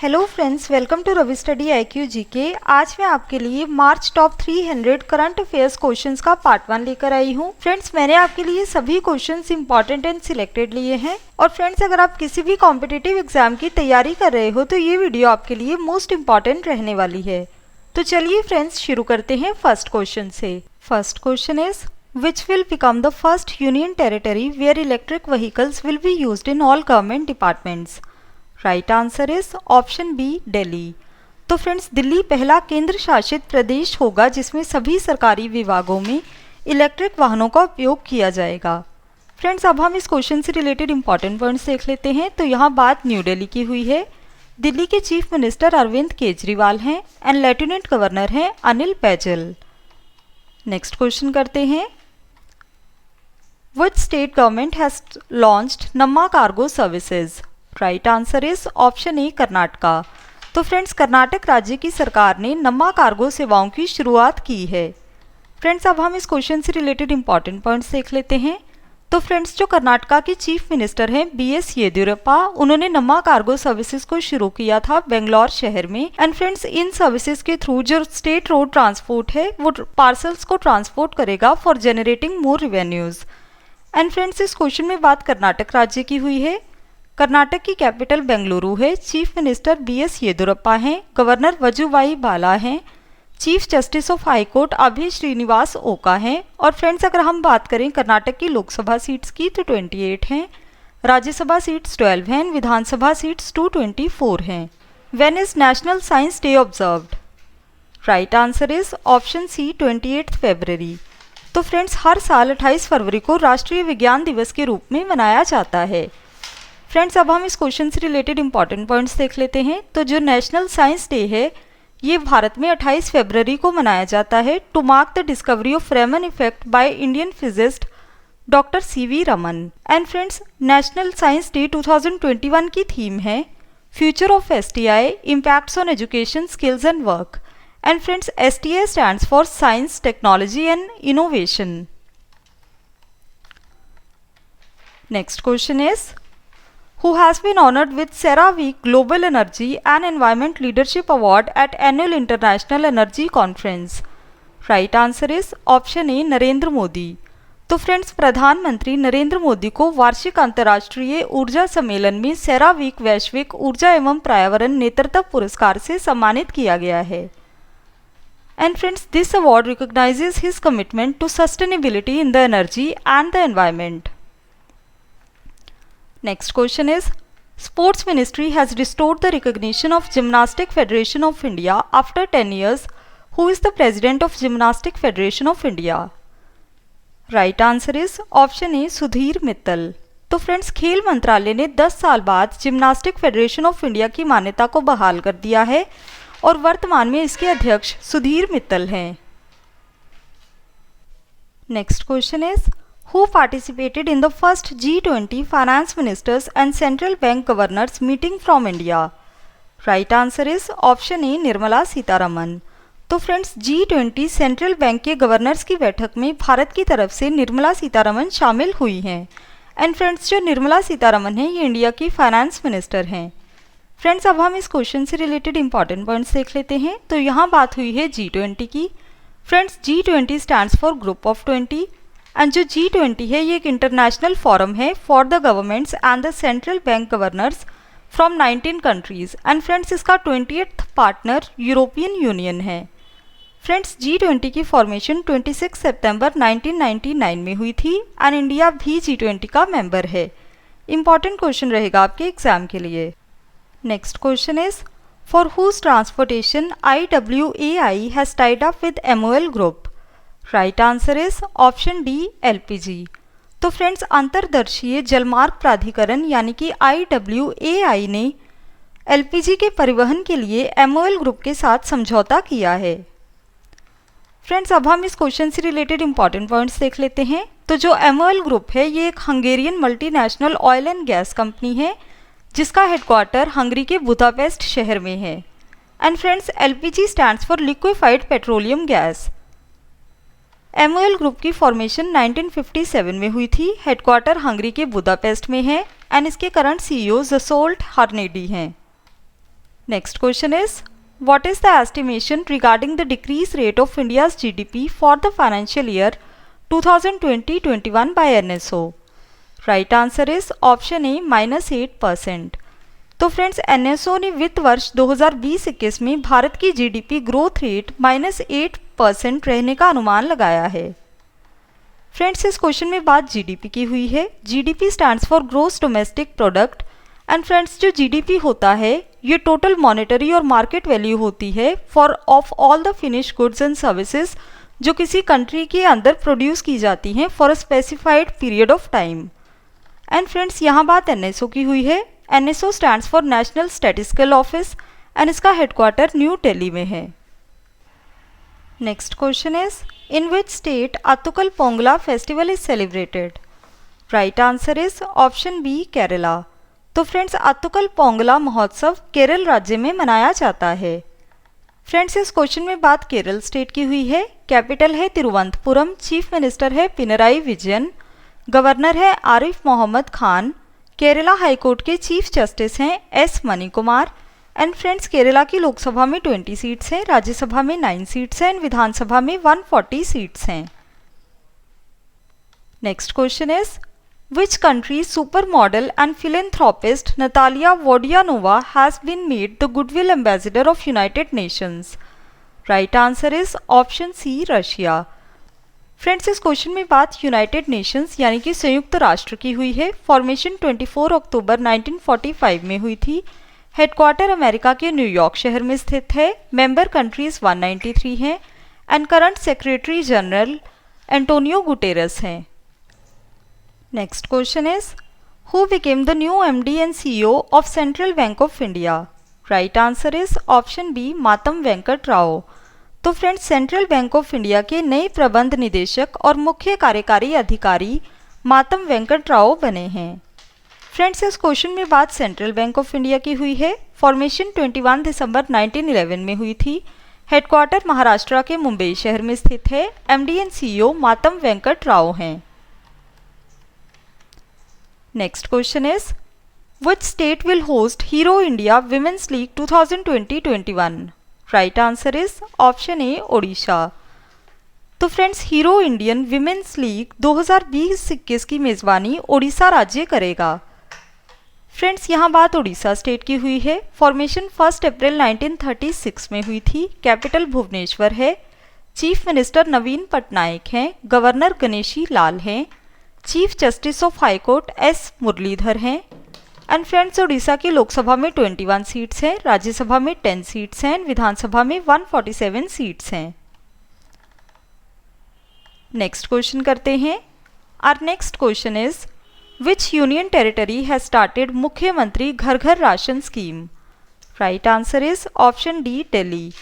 Hello friends, welcome to Ravi study IQ GK. आज मैं आपके लिए March top 300 current affairs questions का पार्ट 1 लेकर आई हूँ। फ्रेंड्स, मैंने आपके लिए सभी क्वेश्चंस इंपॉर्टेंट एंड सिलेक्टेड लिए हैं। और फ्रेंड्स, अगर आप किसी भी कॉम्पिटिटिव एग्जाम की तैयारी कर रहे हो तो ये वीडियो आपके लिए मोस्ट इंपॉर्टेंट रहने वाली है। तो चलिए फ्रेंड्स, शुरू करते हैं फर्स्ट क्वेश्चन से। First question is which will become the first union territory where electric vehicles will be used in all government departments. Right answer is option B, Delhi. तो फ्रेंड्स, दिल्ली पहला केंद्र शासित प्रदेश होगा जिसमें सभी सरकारी विभागों में इलेक्ट्रिक वाहनों का उपयोग किया जाएगा। फ्रेंड्स, अब हम इस क्वेश्चन से रिलेटेड इंपॉर्टेंट पॉइंट्स देख लेते हैं। तो यहाँ बात न्यू दिल्ली की हुई है। दिल्ली के चीफ मिनिस्टर अरविंद केजरीवाल हैं एंड लेफ्टिनेंट गवर्नर हैं अनिल बैजल। नेक्स्ट क्वेश्चन करते हैं। Which state government has launched Namma Cargo Services? Right answer is option ए, कर्नाटका। तो फ्रेंड्स, कर्नाटक राज्य की सरकार ने नम्मा कार्गो सेवाओं की शुरुआत की है। फ्रेंड्स, अब हम इस क्वेश्चन से रिलेटेड इंपॉर्टेंट पॉइंट्स देख लेते हैं। तो फ्रेंड्स, जो कर्नाटका के चीफ मिनिस्टर हैं BS येदियुरप्पा, उन्होंने नम्मा कार्गो सर्विसेज को शुरू किया था बेंगलोर शहर में। एंड फ्रेंड्स, इन सर्विसेज के थ्रू जो स्टेट रोड ट्रांसपोर्ट है वो पार्सल्स को ट्रांसपोर्ट करेगा for generating more revenues. And friends, इस क्वेश्चन में बात कर्नाटक राज्य की हुई है। कर्नाटक की कैपिटल बेंगलुरु है। चीफ मिनिस्टर BS येदियुरप्पा हैं। गवर्नर वजुभाई वाला हैं। Chief justice of high court Abhay Shrinivas Oka हैं। और फ्रेंड्स, अगर हम बात करें कर्नाटक की लोकसभा सीट्स की तो 28 हैं, राज्यसभा सीट्स 12 हैं, विधानसभा सीट्स 224 हैं। When is national science day observed? Right answer is option C, 28 फरवरी। तो फ्रेंड्स, हर साल 28 फरवरी को राष्ट्रीय विज्ञान दिवस के रूप में मनाया जाता है। फ्रेंड्स, अब हम इस क्वेश्चन से रिलेटेड इंपॉर्टेंट पॉइंट्स देख लेते हैं। तो जो नेशनल साइंस डे है ये भारत में 28 फरवरी को मनाया जाता है to mark the discovery of Raman effect by Indian physicist doctor CV Raman. And friends, national science day 2021 की थीम है future of STI impacts on education, skills and work. And friends, STI stands for science, technology and innovation. Next question is who has been honored with CERAWeek Global Energy and Environment Leadership Award at Annual International Energy Conference? Right answer is option A, Narendra Modi. तो friends, प्रधानमंत्री नरेंद्र मोदी को वार्षिक अंतर्राष्ट्रीय ऊर्जा सम्मेलन में CERAWeek वैश्विक ऊर्जा एवं पर्यावरण नेतृत्व पुरस्कार से सम्मानित किया गया है। And friends, this award recognises his commitment to sustainability in the energy and the environment. Next question is, Sports Ministry has restored the recognition of Gymnastic Federation of India after 10 years. Who is the President of Gymnastic Federation of India? Right answer is option A, Sudhir Mittal. तो friends, खेल मंत्रालय ने 10 साल बाद gymnastic federation of India की मान्यता को बहाल कर दिया है और वर्तमान में इसके अध्यक्ष सुधीर मित्तल हैं। Next question is who participated in the first G20 finance ministers and central bank governors meeting from India? Right answer is option A, Nirmala Sitharaman. तो फ्रेंड्स, G20 सेंट्रल बैंक के गवर्नर्स की बैठक में भारत की तरफ से निर्मला सीतारमन शामिल हुई हैं। एंड फ्रेंड्स, जो निर्मला सीतारमन है ये इंडिया की फाइनेंस मिनिस्टर हैं। फ्रेंड्स, अब हम इस क्वेश्चन से रिलेटेड इंपॉर्टेंट पॉइंट्स देख लेते हैं। तो यहाँ बात हुई है G20 की। Friends, G20 stands for group of 20 and जो G20 है ये एक इंटरनेशनल फोरम है for the governments and the central bank governors from 19 countries. And friends, इसका 20th पार्टनर यूरोपियन यूनियन है। फ्रेंड्स, G20 की फॉर्मेशन 26 सितंबर 1999 में हुई थी एंड इंडिया भी G20 का मेंबर है। इंपॉर्टेंट क्वेश्चन रहेगा आपके एग्जाम के लिए। Next question is for whose transportation IWAI has tied up with MOL group? Right answer is option D, LPG। तो फ्रेंड्स, अंतरदर्शीय जलमार्ग प्राधिकरण यानी कि IWAI ने LPG के परिवहन के लिए MOL ग्रुप के साथ समझौता किया है। फ्रेंड्स, अब हम इस क्वेश्चन से रिलेटेड इंपॉर्टेंट पॉइंट्स देख लेते हैं। तो जो MOL ग्रुप है ये एक Hungarian multinational oil and gas company है जिसका हेडक्वार्टर हंगरी के बुदापेस्ट शहर में है। And friends, LPG stands for liquefied petroleum gas. MOL group की फॉर्मेशन 1957 में हुई थी। हेडक्वार्टर हंगरी के बुदापेस्ट में है एंड इसके करंट CEO ज़सोल्ट हर्नेडी हैं। Next question is, what is the estimation regarding the decrease rate of India's GDP for the financial year 2020-21 by NSO? Right answer is option A -8%. तो friends NSO ने वित्त वर्ष 2020-21 में भारत की GDP ग्रोथ रेट -8% रहने का अनुमान लगाया है। फ्रेंड्स इस क्वेश्चन में बात GDP की हुई है। GDP stands for gross domestic product and friends जो GDP होता है ये टोटल मॉनेटरी और मार्केट वैल्यू होती है for of all the finish goods and services जो किसी कंट्री के अंदर प्रोड्यूस की जाती हैं for a specified period of time. And friends यहाँ बात NSO की हुई है। NSO stands for national statistical office and इसका हेडक्वार्टर न्यू दिल्ली में है। Next question is, in which state Attukal Pongala festival is celebrated? Right answer is option B Kerala. तो friends अतुकल पोंगला महोत्सव केरल राज्य में मनाया जाता है। फ्रेंड्स इस क्वेश्चन में बात केरल स्टेट की हुई है। कैपिटल है तिरुवनंतपुरम, चीफ मिनिस्टर है पिनराई विजयन, गवर्नर है आरिफ मोहम्मद खान, केरला हाईकोर्ट के चीफ जस्टिस हैं S money Kumar. And friends Kerala की लोकसभा में 20 सीट्स हैं, राज्यसभा में 9 सीट्स हैं, विधानसभा में 140 सीट्स हैं। Next question is, which country's supermodel and philanthropist Natalia Vodianova has been made the Goodwill Ambassador of United Nations? Right answer is option C, Russia. Friends इस question में बात यूनाइटेड नेशंस यानी कि संयुक्त राष्ट्र की हुई है। फॉर्मेशन 24 अक्टूबर 1945 में हुई थी। हेडक्वार्टर अमेरिका के न्यूयॉर्क शहर में स्थित है। मेंबर कंट्रीज 193 हैं and current secretary general Antonio Guterres हैं। Next question is, who became the new MD and CEO of Central Bank of India? Right answer is option B, Matam Venkat Rao. तो friends Central Bank of India के नए प्रबंध निदेशक और मुख्य कार्यकारी अधिकारी मातम वेंकट राव बने हैं। फ्रेंड्स इस क्वेश्चन में बात सेंट्रल बैंक ऑफ इंडिया की हुई है। फॉर्मेशन 21 दिसंबर 1911 में हुई थी। हेडक्वार्टर महाराष्ट्र के मुंबई शहर में स्थित है। MD एंड CEO मातम वेंकट राव हैं। Next question is, which state will host Hero India women's league 2020-21? Right answer is option A, Odisha. तो friends Hero Indian women's league 2020-21 की मेजबानी ओडिशा राज्य करेगा। फ्रेंड्स यहाँ बात ओडिशा स्टेट की हुई है। फॉर्मेशन 1 अप्रैल 1936 में हुई थी। कैपिटल भुवनेश्वर है। चीफ मिनिस्टर नवीन पटनायक हैं, गवर्नर गणेशी लाल हैं, chief justice of high court S Muralidhar हैं। एंड फ्रेंड्स उड़ीसा की लोकसभा में 21 सीट्स हैं, राज्यसभा में 10 सीट्स हैं, विधानसभा में 147 सीट्स हैं। नेक्स्ट क्वेश्चन करते हैं। Our next question is, which union territory has started Mukhyamantri Ghar Ghar ration scheme? Right answer is option D, Delhi.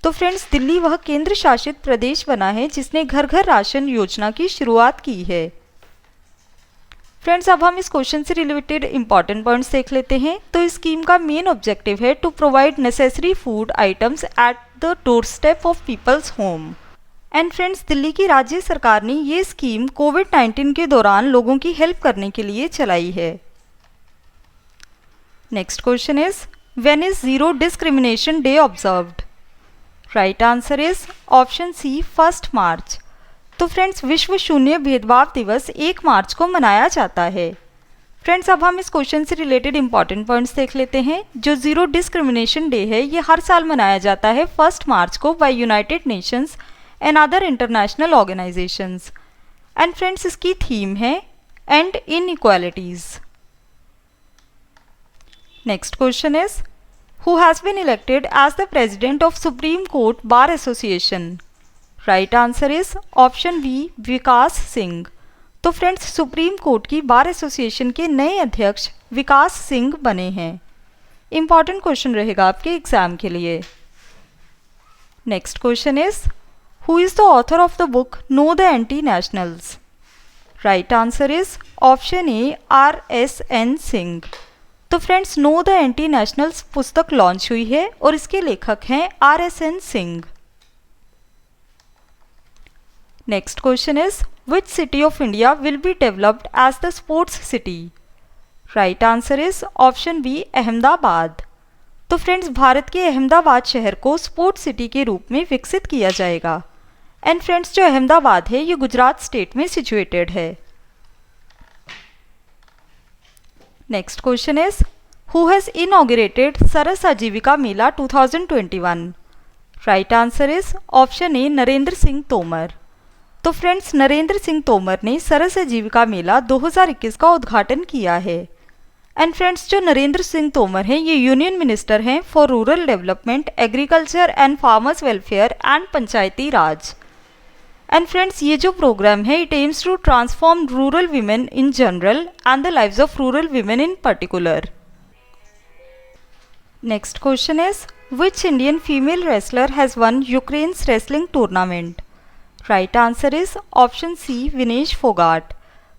तो फ्रेंड्स दिल्ली वह केंद्र शासित प्रदेश बना है जिसने घर घर राशन योजना की शुरुआत की है। फ्रेंड्स अब हम इस क्वेश्चन से रिलेटेड इंपॉर्टेंट पॉइंट्स देख लेते हैं। तो इस स्कीम का मेन ऑब्जेक्टिव है to provide necessary food items at the doorstep of people's home. And friends Delhi की राज्य सरकार ने ये स्कीम कोविड-19 के दौरान लोगों की हेल्प करने के लिए चलाई है। Next question is, when is zero discrimination day observed? Right answer is option C, 1 March. तो फ्रेंड्स विश्व शून्य भेदभाव दिवस 1 मार्च को मनाया जाता है। फ्रेंड्स अब हम इस क्वेश्चन से रिलेटेड इंपॉर्टेंट पॉइंट्स देख लेते हैं। जो जीरो डिस्क्रिमिनेशन डे है ये हर साल मनाया जाता है 1 मार्च को by United Nations and other international organisations. And friends इसकी थीम है end inequalities. Next question is, who has been elected as the president of Supreme Court Bar Association? Right answer is option B, Vikas Singh. तो friends supreme court की bar association के नए अध्यक्ष विकास सिंह बने हैं। Important question रहेगा आपके एग्जाम के लिए। Next question is, who is the author of the book know the anti nationals? Right answer is option A, RSN Singh. तो friends know the anti nationals पुस्तक लॉन्च हुई है और इसके लेखक हैं RSN Singh. Next question is, which city of India will be developed as the sports city? Right answer is option B, Ahmedabad. तो friends Bharat के अहमदाबाद शहर को स्पोर्ट सिटी के रूप में विकसित किया जाएगा। एंड फ्रेंड्स जो अहमदाबाद है ये गुजरात स्टेट में सिचुएटेड है। Next question is who has inaugurated Saras Aajeevika Mela 2021? Right answer is option A Narendra Singh Tomar. तो फ्रेंड्स नरेंद्र सिंह तोमर ने सरस आजीविका मेला 2021 का उद्घाटन किया है। एंड फ्रेंड्स जो नरेंद्र सिंह तोमर हैं ये यूनियन मिनिस्टर हैं for rural development, agriculture and farmers welfare and Panchayati Raj. And friends ये जो प्रोग्राम है it aims to transform rural women in general and the lives of rural women in particular. Next question is which Indian female wrestler has won Ukraine's wrestling tournament? Right answer is option C Vinesh Phogat.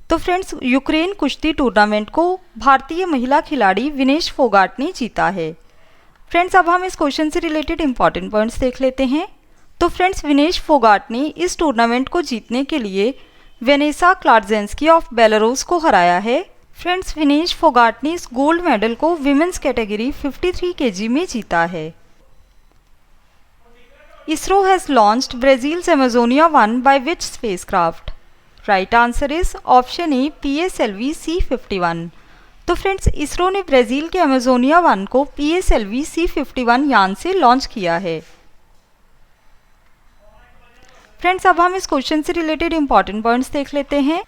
तो friends Ukraine कुश्ती tournament को भारतीय महिला खिलाड़ी विनेश फोगाट ने जीता है। Friends अब हम इस क्वेश्चन से रिलेटेड इंपॉर्टेंट पॉइंट्स देख लेते हैं। तो फ्रेंड्स विनेश फोगाट ने इस टूर्नामेंट को जीतने के लिए वेनेसा क्लाडजेंस्की ऑफ बेलारूस को हराया है। फ्रेंड्स विनेश फोगाट ने इस गोल्ड मेडल को विमेंस कैटेगरी 53 kg में जीता है। ISRO has launched Brazil's Amazonia 1 by which spacecraft? Right answer is option A PSLV C51। तो फ्रेंड्स इसरो ने ब्राज़ील के अमेजोनिया 1 को PSLV C51 यान से लॉन्च किया है। फ्रेंड्स अब हम इस क्वेश्चन से रिलेटेड इंपॉर्टेंट पॉइंट्स देख लेते हैं।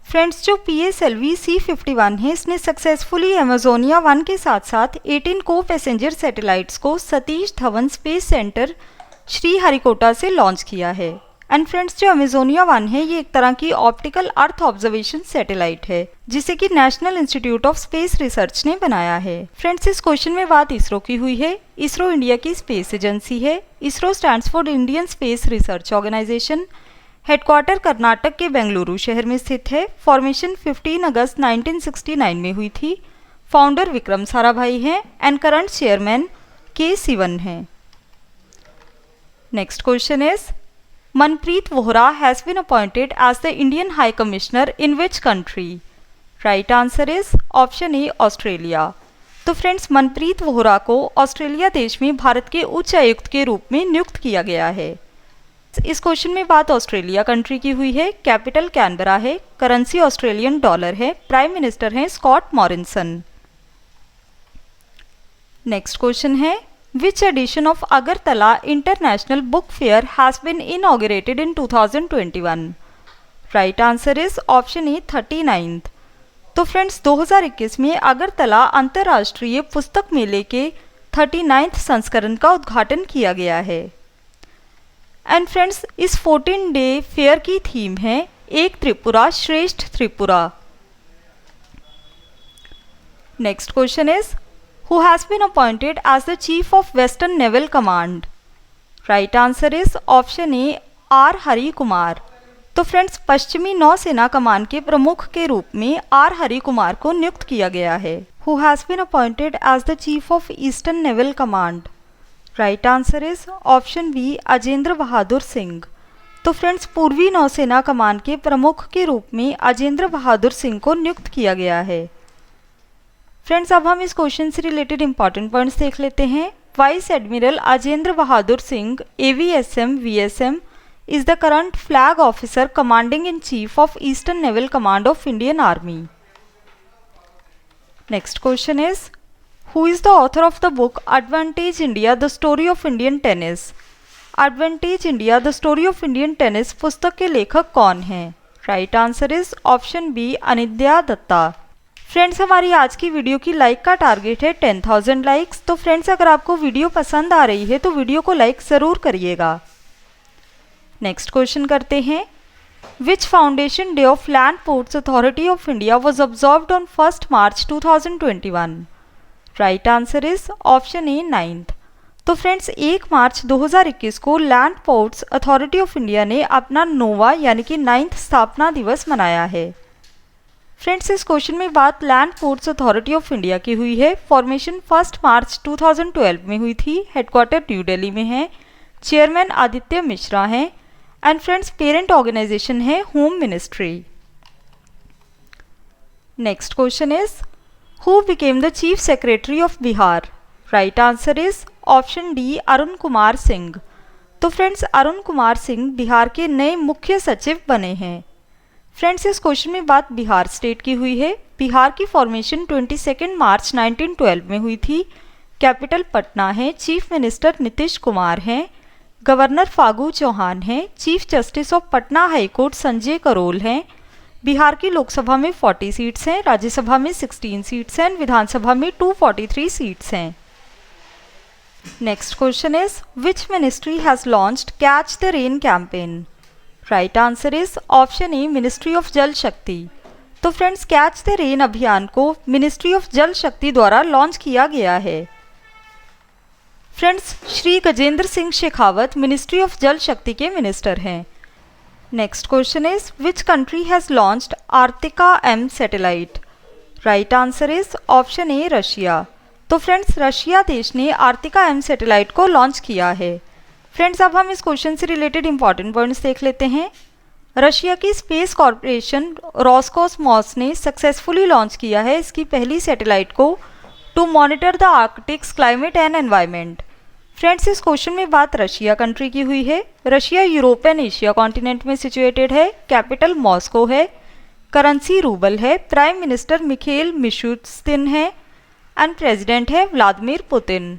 फ्रेंड्स जो PSLV C51 है इसने सक्सेसफुली अमेजोनिया 1 के साथ साथ 18 को पैसेंजर सैटेलाइट्स को सतीश धवन स्पेस सेंटर श्रीहरिकोटा से लॉन्च किया है। एंड फ्रेंड्स जो अमेजोनिया 1 है ये एक तरह की ऑप्टिकल अर्थ ऑब्जर्वेशन सैटेलाइट है जिसे कि national institute of space research ने बनाया है। फ्रेंड्स इस क्वेश्चन में बात इसरो की हुई है। इसरो इंडिया की स्पेस एजेंसी है। ISRO stands for Indian space research organisation. Headquarter Karnataka के बेंगलुरु शहर में स्थित है। फॉर्मेशन 15 अगस्त 1969 में हुई थी। फाउंडर विक्रम साराभाई हैं and current chairman K Sivan हैं। Next question is Manpreet Vohra has been appointed as the Indian high commissioner in which country? Right answer is option A Australia. तो फ्रेंड्स मनप्रीत वोहरा को ऑस्ट्रेलिया देश में भारत के उच्च आयुक्त के रूप में नियुक्त किया गया है। इस क्वेश्चन में बात ऑस्ट्रेलिया कंट्री की हुई है। कैपिटल कैनबरा है। करेंसी ऑस्ट्रेलियन डॉलर है। प्राइम मिनिस्टर हैं स्कॉट मॉरिसन। नेक्स्ट क्वेश्चन है which edition of Agartala international book fair has been inaugurated in 2021? Right answer is option A 39th। तो फ्रेंड्स 2021 में अगरतला अंतर्राष्ट्रीय पुस्तक मेले के 39th संस्करण का उद्घाटन किया गया है। एंड फ्रेंड्स इस 14-day फेयर की थीम है एक त्रिपुरा श्रेष्ठ Tripura. Next question is who has been appointed as the chief of western naval command? Right answer is option A R Hari Kumar. तो फ्रेंड्स पश्चिमी नौसेना कमान के प्रमुख के रूप में आर हरि कुमार को नियुक्त किया गया है। Who has been appointed as the chief of Eastern Naval command? Right answer is option B Ajendra Bahadur Singh. तो फ्रेंड्स पूर्वी नौसेना कमान के प्रमुख के रूप में अजेंद्र बहादुर सिंह को नियुक्त किया गया है। फ्रेंड्स अब हम इस क्वेश्चन से रिलेटेड इंपॉर्टेंट पॉइंट्स देख लेते हैं। Vice admiral Ajendra Bahadur Singh AVSM VSM is the current flag officer commanding in chief of Eastern Naval Command of Indian Army. Next question is who is the author of the book Advantage India The Story of Indian Tennis? Advantage India The Story of Indian Tennis पुस्तक के लेखक कौन हैं? Right answer is option B Anindya Dutta. Friends हमारी आज की video की like का टारगेट है 10,000 लाइक्स। तो फ्रेंड्स अगर आपको वीडियो पसंद आ रही है तो वीडियो को लाइक ज़रूर करिएगा। नेक्स्ट क्वेश्चन करते हैं which foundation day of Land Ports Authority of India was observed on 1 March 2021? Right answer is option A 9th। तो फ्रेंड्स 1 मार्च 2021 को Land Ports Authority of India ने अपना 9वां यानी कि 9th स्थापना दिवस मनाया है। फ्रेंड्स इस क्वेश्चन में बात land Ports Authority of India की हुई है। फॉर्मेशन 1 मार्च 2012 में हुई थी। हेडक्वार्टर न्यू दिल्ली में है। चेयरमैन आदित्य मिश्रा हैं एंड फ्रेंड्स पेरेंट ऑर्गेनाइजेशन है home ministry. Next question is who became the chief secretary of Bihar? Right answer is option D Arun Kumar Singh. तो फ्रेंड्स अरुण कुमार सिंह बिहार के नए मुख्य सचिव बने हैं। फ्रेंड्स इस क्वेश्चन में बात बिहार स्टेट की हुई है। बिहार की फॉर्मेशन 22 मार्च 1912 में हुई थी। कैपिटल पटना है। चीफ मिनिस्टर नीतीश कुमार हैं। गवर्नर फागू चौहान हैं। Chief justice of Patna high court Sanjay Karol हैं। बिहार की लोकसभा में 40 सीट्स हैं, राज्यसभा में 16 सीट्स हैं, विधानसभा में 243 सीट्स हैं। Next question is which ministry has launched catch the rain campaign? Right answer is option A ministry of Jal शक्ति। तो फ्रेंड्स कैच द रेन अभियान को मिनिस्ट्री ऑफ जल शक्ति द्वारा लॉन्च किया गया है। Friends Shri Gajendra Singh Shekhawat ministry of Jal Shakti के मिनिस्टर हैं। Next question is which country has launched Arktika M satellite? Right answer is option A Russia. तो फ्रेंड्स रशिया देश ने आर्टिका एम सैटेलाइट को लॉन्च किया है। फ्रेंड्स अब हम इस क्वेश्चन से रिलेटेड इंपॉर्टेंट पॉइंट्स देख लेते हैं। रशिया की स्पेस कॉर्पोरेशन रॉसकॉस्मॉस ने सक्सेसफुली लॉन्च किया है इसकी पहली सैटेलाइट को to monitor the Arctic's climate and environment. Friends इस क्वेश्चन में बात रशिया कंट्री की हुई है। रशिया यूरोपियन एशिया कॉन्टिनेंट में सिचुएटेड है। कैपिटल मॉस्को है। करेंसी रूबल है। प्राइम मिनिस्टर मिखेल मिशुस्तिन है एंड प्रेसिडेंट है Vladimir Putin.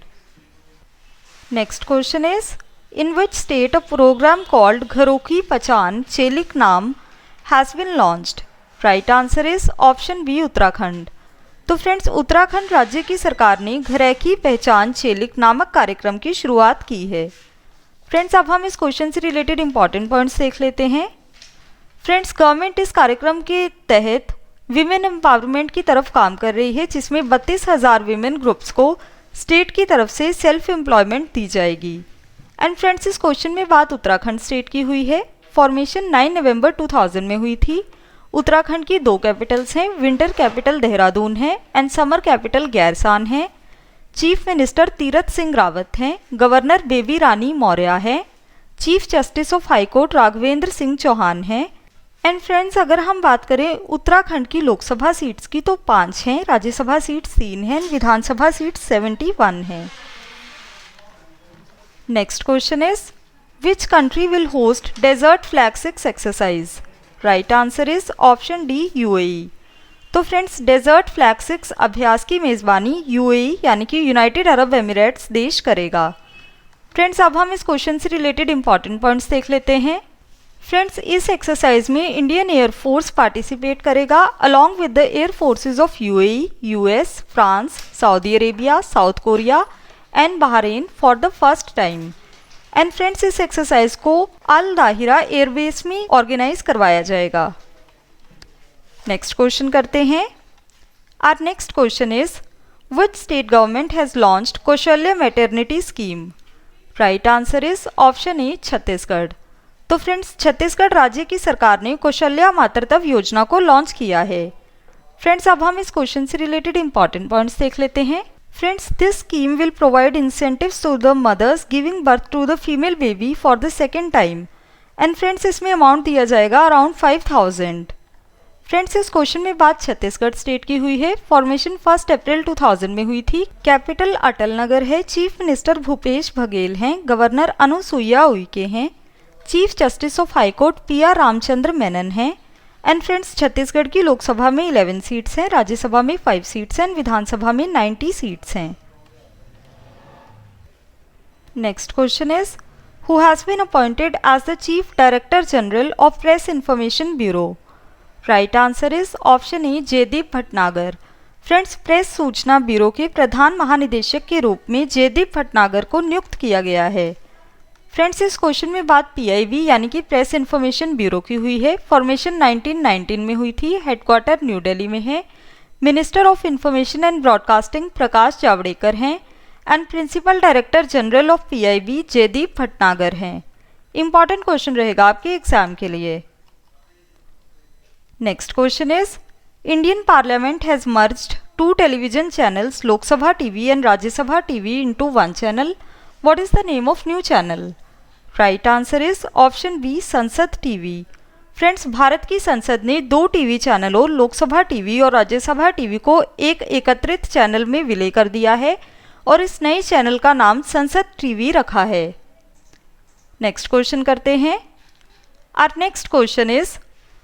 Next question is in which state a programme called घरों की पहचान चेलिक नाम has been launched? Right answer is option B Uttarakhand. तो फ्रेंड्स उत्तराखंड राज्य की सरकार ने घरै की पहचान चेलिक नामक कार्यक्रम की शुरुआत की है। फ्रेंड्स अब हम इस क्वेश्चन से रिलेटेड इंपॉर्टेंट पॉइंट्स देख लेते हैं। फ्रेंड्स गवर्नमेंट इस कार्यक्रम के तहत विमेन एम्पावरमेंट की तरफ काम कर रही है जिसमें 32,000 विमेन ग्रुप्स को स्टेट की तरफ से सेल्फ एम्प्लॉयमेंट दी जाएगी। एंड फ्रेंड्स इस क्वेश्चन में बात उत्तराखंड स्टेट की हुई है। फॉर्मेशन 9 नवंबर 2000 में हुई थी। उत्तराखंड की 2 कैपिटल्स हैं। विंटर कैपिटल देहरादून है एंड समर कैपिटल गैरसान है। चीफ मिनिस्टर तीरथ सिंह रावत हैं। गवर्नर बेबी रानी मौर्य है। Chief justice of high court Raghvendra Singh Chauhan हैं। एंड फ्रेंड्स अगर हम बात करें उत्तराखंड की लोकसभा सीट्स की तो 5 हैं, राज्यसभा सीट्स 3 हैं, विधानसभा सीट्स 71 हैं। Next question is which country will host desert flag 6 exercise? Right answer is option D UAE. तो फ्रेंड्स डेजर्ट फ्लैग 6 अभ्यास की मेज़बानी यूएई यानी कि यूनाइटेड अरब एमिरेट्स देश करेगा। फ्रेंड्स अब हम इस क्वेश्चन से रिलेटेड इंपॉर्टेंट पॉइंट्स देख लेते हैं। फ्रेंड्स इस एक्सरसाइज में इंडियन एयरफोर्स पार्टिसिपेट करेगा along with the air forces of UAE, US, France, Saudi Arabia, south Korea and Bahrain for the first time. And friends इस एक्सरसाइज को अल दाहिरा airbase में organise करवाया जाएगा। नेक्स्ट क्वेश्चन करते हैं। Our next question is which state government has launched Kaushalya maternity scheme? Right answer is option A Chhattisgarh. तो friends Chhattisgarh राज्य की सरकार ने कौशल्या मातृत्व योजना को लॉन्च किया है। फ्रेंड्स अब हम इस क्वेश्चन से रिलेटेड इंपॉर्टेंट पॉइंट्स देख लेते हैं। Friends this scheme will provide incentives to the mothers giving birth to the female baby for the second time. And friends इसमें अमाउंट दिया जाएगा अराउंड 5,000। फ्रेंड्स इस क्वेश्चन में बात छत्तीसगढ़ स्टेट की हुई है। फॉर्मेशन 1 अप्रैल 2000 में हुई थी। कैपिटल अटल नगर है। चीफ मिनिस्टर भूपेश बघेल हैं। गवर्नर अनुसुईया उइके हैं। Chief justice of high court P R. Ramachandra Menon हैं। एंड फ्रेंड्स छत्तीसगढ़ की लोकसभा में 11 सीट्स हैं, राज्यसभा में 5 सीट्स हैं, विधानसभा में 90 सीट्स हैं। Next question is who has been appointed as the chief director general of press information bureau? Right answer is option A Jaydeep Bhatnagar. Friends press सूचना bureau के प्रधान महानिदेशक के रूप में जयदीप भटनागर को नियुक्त किया गया है। फ्रेंड्स इस क्वेश्चन में बात पीआईबी यानी कि प्रेस इन्फॉर्मेशन ब्यूरो की हुई है। फॉर्मेशन 1919 में हुई थी। हेडक्वार्टर न्यू दिल्ली में है। Minister of information and broadcasting Prakash Javadekar हैं and principal director general of PIB Jaideep Bhatnagar हैं। इंपॉर्टेंट क्वेश्चन रहेगा आपके एग्जाम के लिए। Next question is Indian parliament has merged 2 television channels Lok Sabha TV and Rajya Sabha TV into 1 channel. What is the name of new channel? Right answer is option B Sansad TV. Friends Bharat की संसद ने 2 TV चैनलों Lok Sabha TV और Rajya Sabha TV को एक एकत्रित channel में विलय कर दिया है और इस नए चैनल का नाम संसद टीवी रखा है। नेक्स्ट क्वेश्चन करते हैं। Our next question is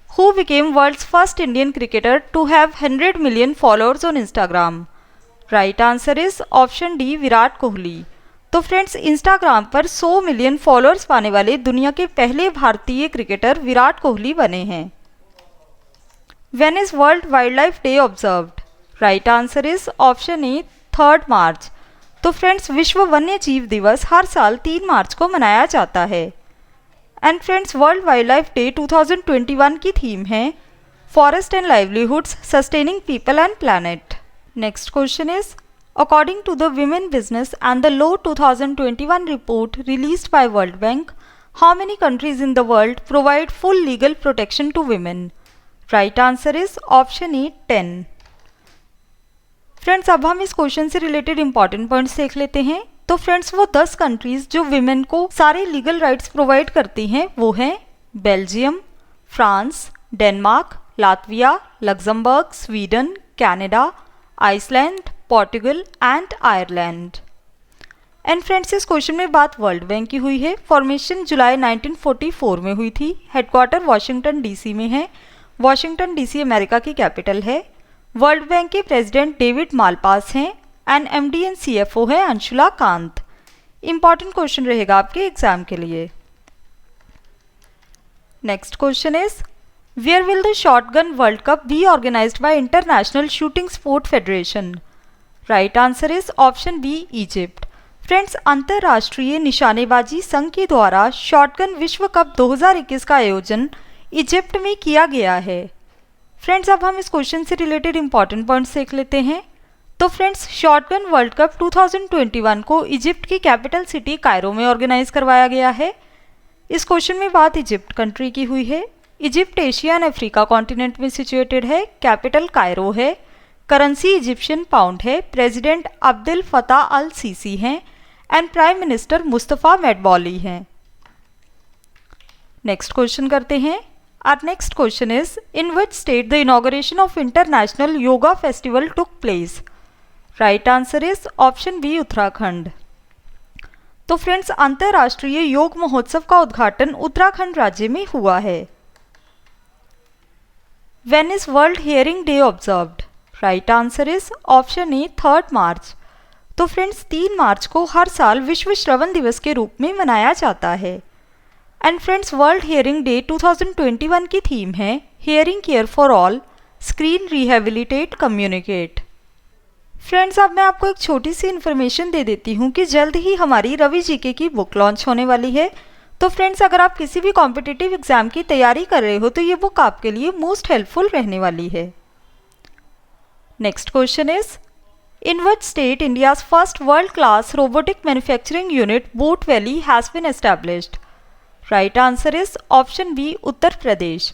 who became world's first Indian cricketer to have 100 million followers on Instagram? Right answer is option D, Virat Kohli. तो फ्रेंड्स, इंस्टाग्राम पर 100 मिलियन फॉलोअर्स पाने वाले दुनिया के पहले भारतीय क्रिकेटर विराट कोहली बने हैं। When is world wild life day observed? Right answer is option ए, 3 मार्च। तो फ्रेंड्स, विश्व वन्य जीव दिवस हर साल 3 मार्च को मनाया जाता है। And friends, world wild life day 2021 की थीम है forest and livelihoods sustaining people and planet. Next question is according to the Women Business and the Law 2021 report released by World Bank, how many countries in the world provide full legal protection to women? Right answer is option A, 10. Friends, अब हम इस question से related important points देख लेते हैं। तो friends, वो 10 countries जो विमेन को सारे लीगल राइट्स प्रोवाइड करती हैं वो हैं Belgium, France, Denmark, Latvia, Luxembourg, Sweden, Canada, Iceland, Portugal and Ireland. And friends, इस क्वेश्चन में बात वर्ल्ड बैंक की हुई है। फॉर्मेशन जुलाई 1944 में हुई थी। हेडक्वार्टर वाशिंगटन डीसी में है। वाशिंगटन डीसी अमेरिका की कैपिटल है। वर्ल्ड बैंक के प्रेसिडेंट डेविड मालपास हैं एंड एमडी एंड सीएफओ है अंशुला कांत। इंपॉर्टेंट क्वेश्चन रहेगा आपके एग्जाम के लिए। Next question is where will the shotgun world cup be organised by international shooting sport federation? Right answer is option B, Egypt. Friends, अंतर्राष्ट्रीय निशानेबाजी संघ के द्वारा शॉटगन विश्व कप 2021 का आयोजन इजिप्ट में किया गया है। फ्रेंड्स, अब हम इस क्वेश्चन से रिलेटेड इंपॉर्टेंट पॉइंट्स देख लेते हैं। तो फ्रेंड्स, शॉटगन वर्ल्ड कप 2021 को इजिप्ट की कैपिटल सिटी कायरो में ऑर्गेनाइज करवाया गया है। इस क्वेश्चन में बात इजिप्ट कंट्री की हुई है। Egypt Asia and Africa continent में सिचुएटेड है। कैपिटल कायरो है। करेंसी इजिप्शियन पाउंड है। President Abdul Fattah al Sisi हैं and prime minister Mustafa Madbouly हैं। नेक्स्ट क्वेश्चन करते हैं। Our next question is in which state the inauguration of international yoga festival took place? Right answer is option B, Uttarakhand. तो friends, अंतर्राष्ट्रीय योग महोत्सव का उद्घाटन उत्तराखंड राज्य में हुआ है। When is world hearing day observed? Right answer is option ए, 3 मार्च। तो फ्रेंड्स, 3 मार्च को हर साल विश्व श्रवण दिवस के रूप में मनाया जाता है। And friends, world hearing day 2021 की थीम है hearing care for all, screen rehabilitate communicate. Friends, अब मैं आपको एक छोटी सी इन्फॉर्मेशन दे देती हूँ कि जल्द ही हमारी रवि जीके की बुक लॉन्च होने वाली है। तो फ्रेंड्स, अगर आप किसी भी कॉम्पिटिटिव एग्जाम की तैयारी कर रहे हो तो ये बुक आपके लिए मोस्ट हेल्पफुल रहने वाली है। Next question is in which state India's first world class robotic manufacturing unit Bot Valley has been established? Right answer is option B, Uttar Pradesh.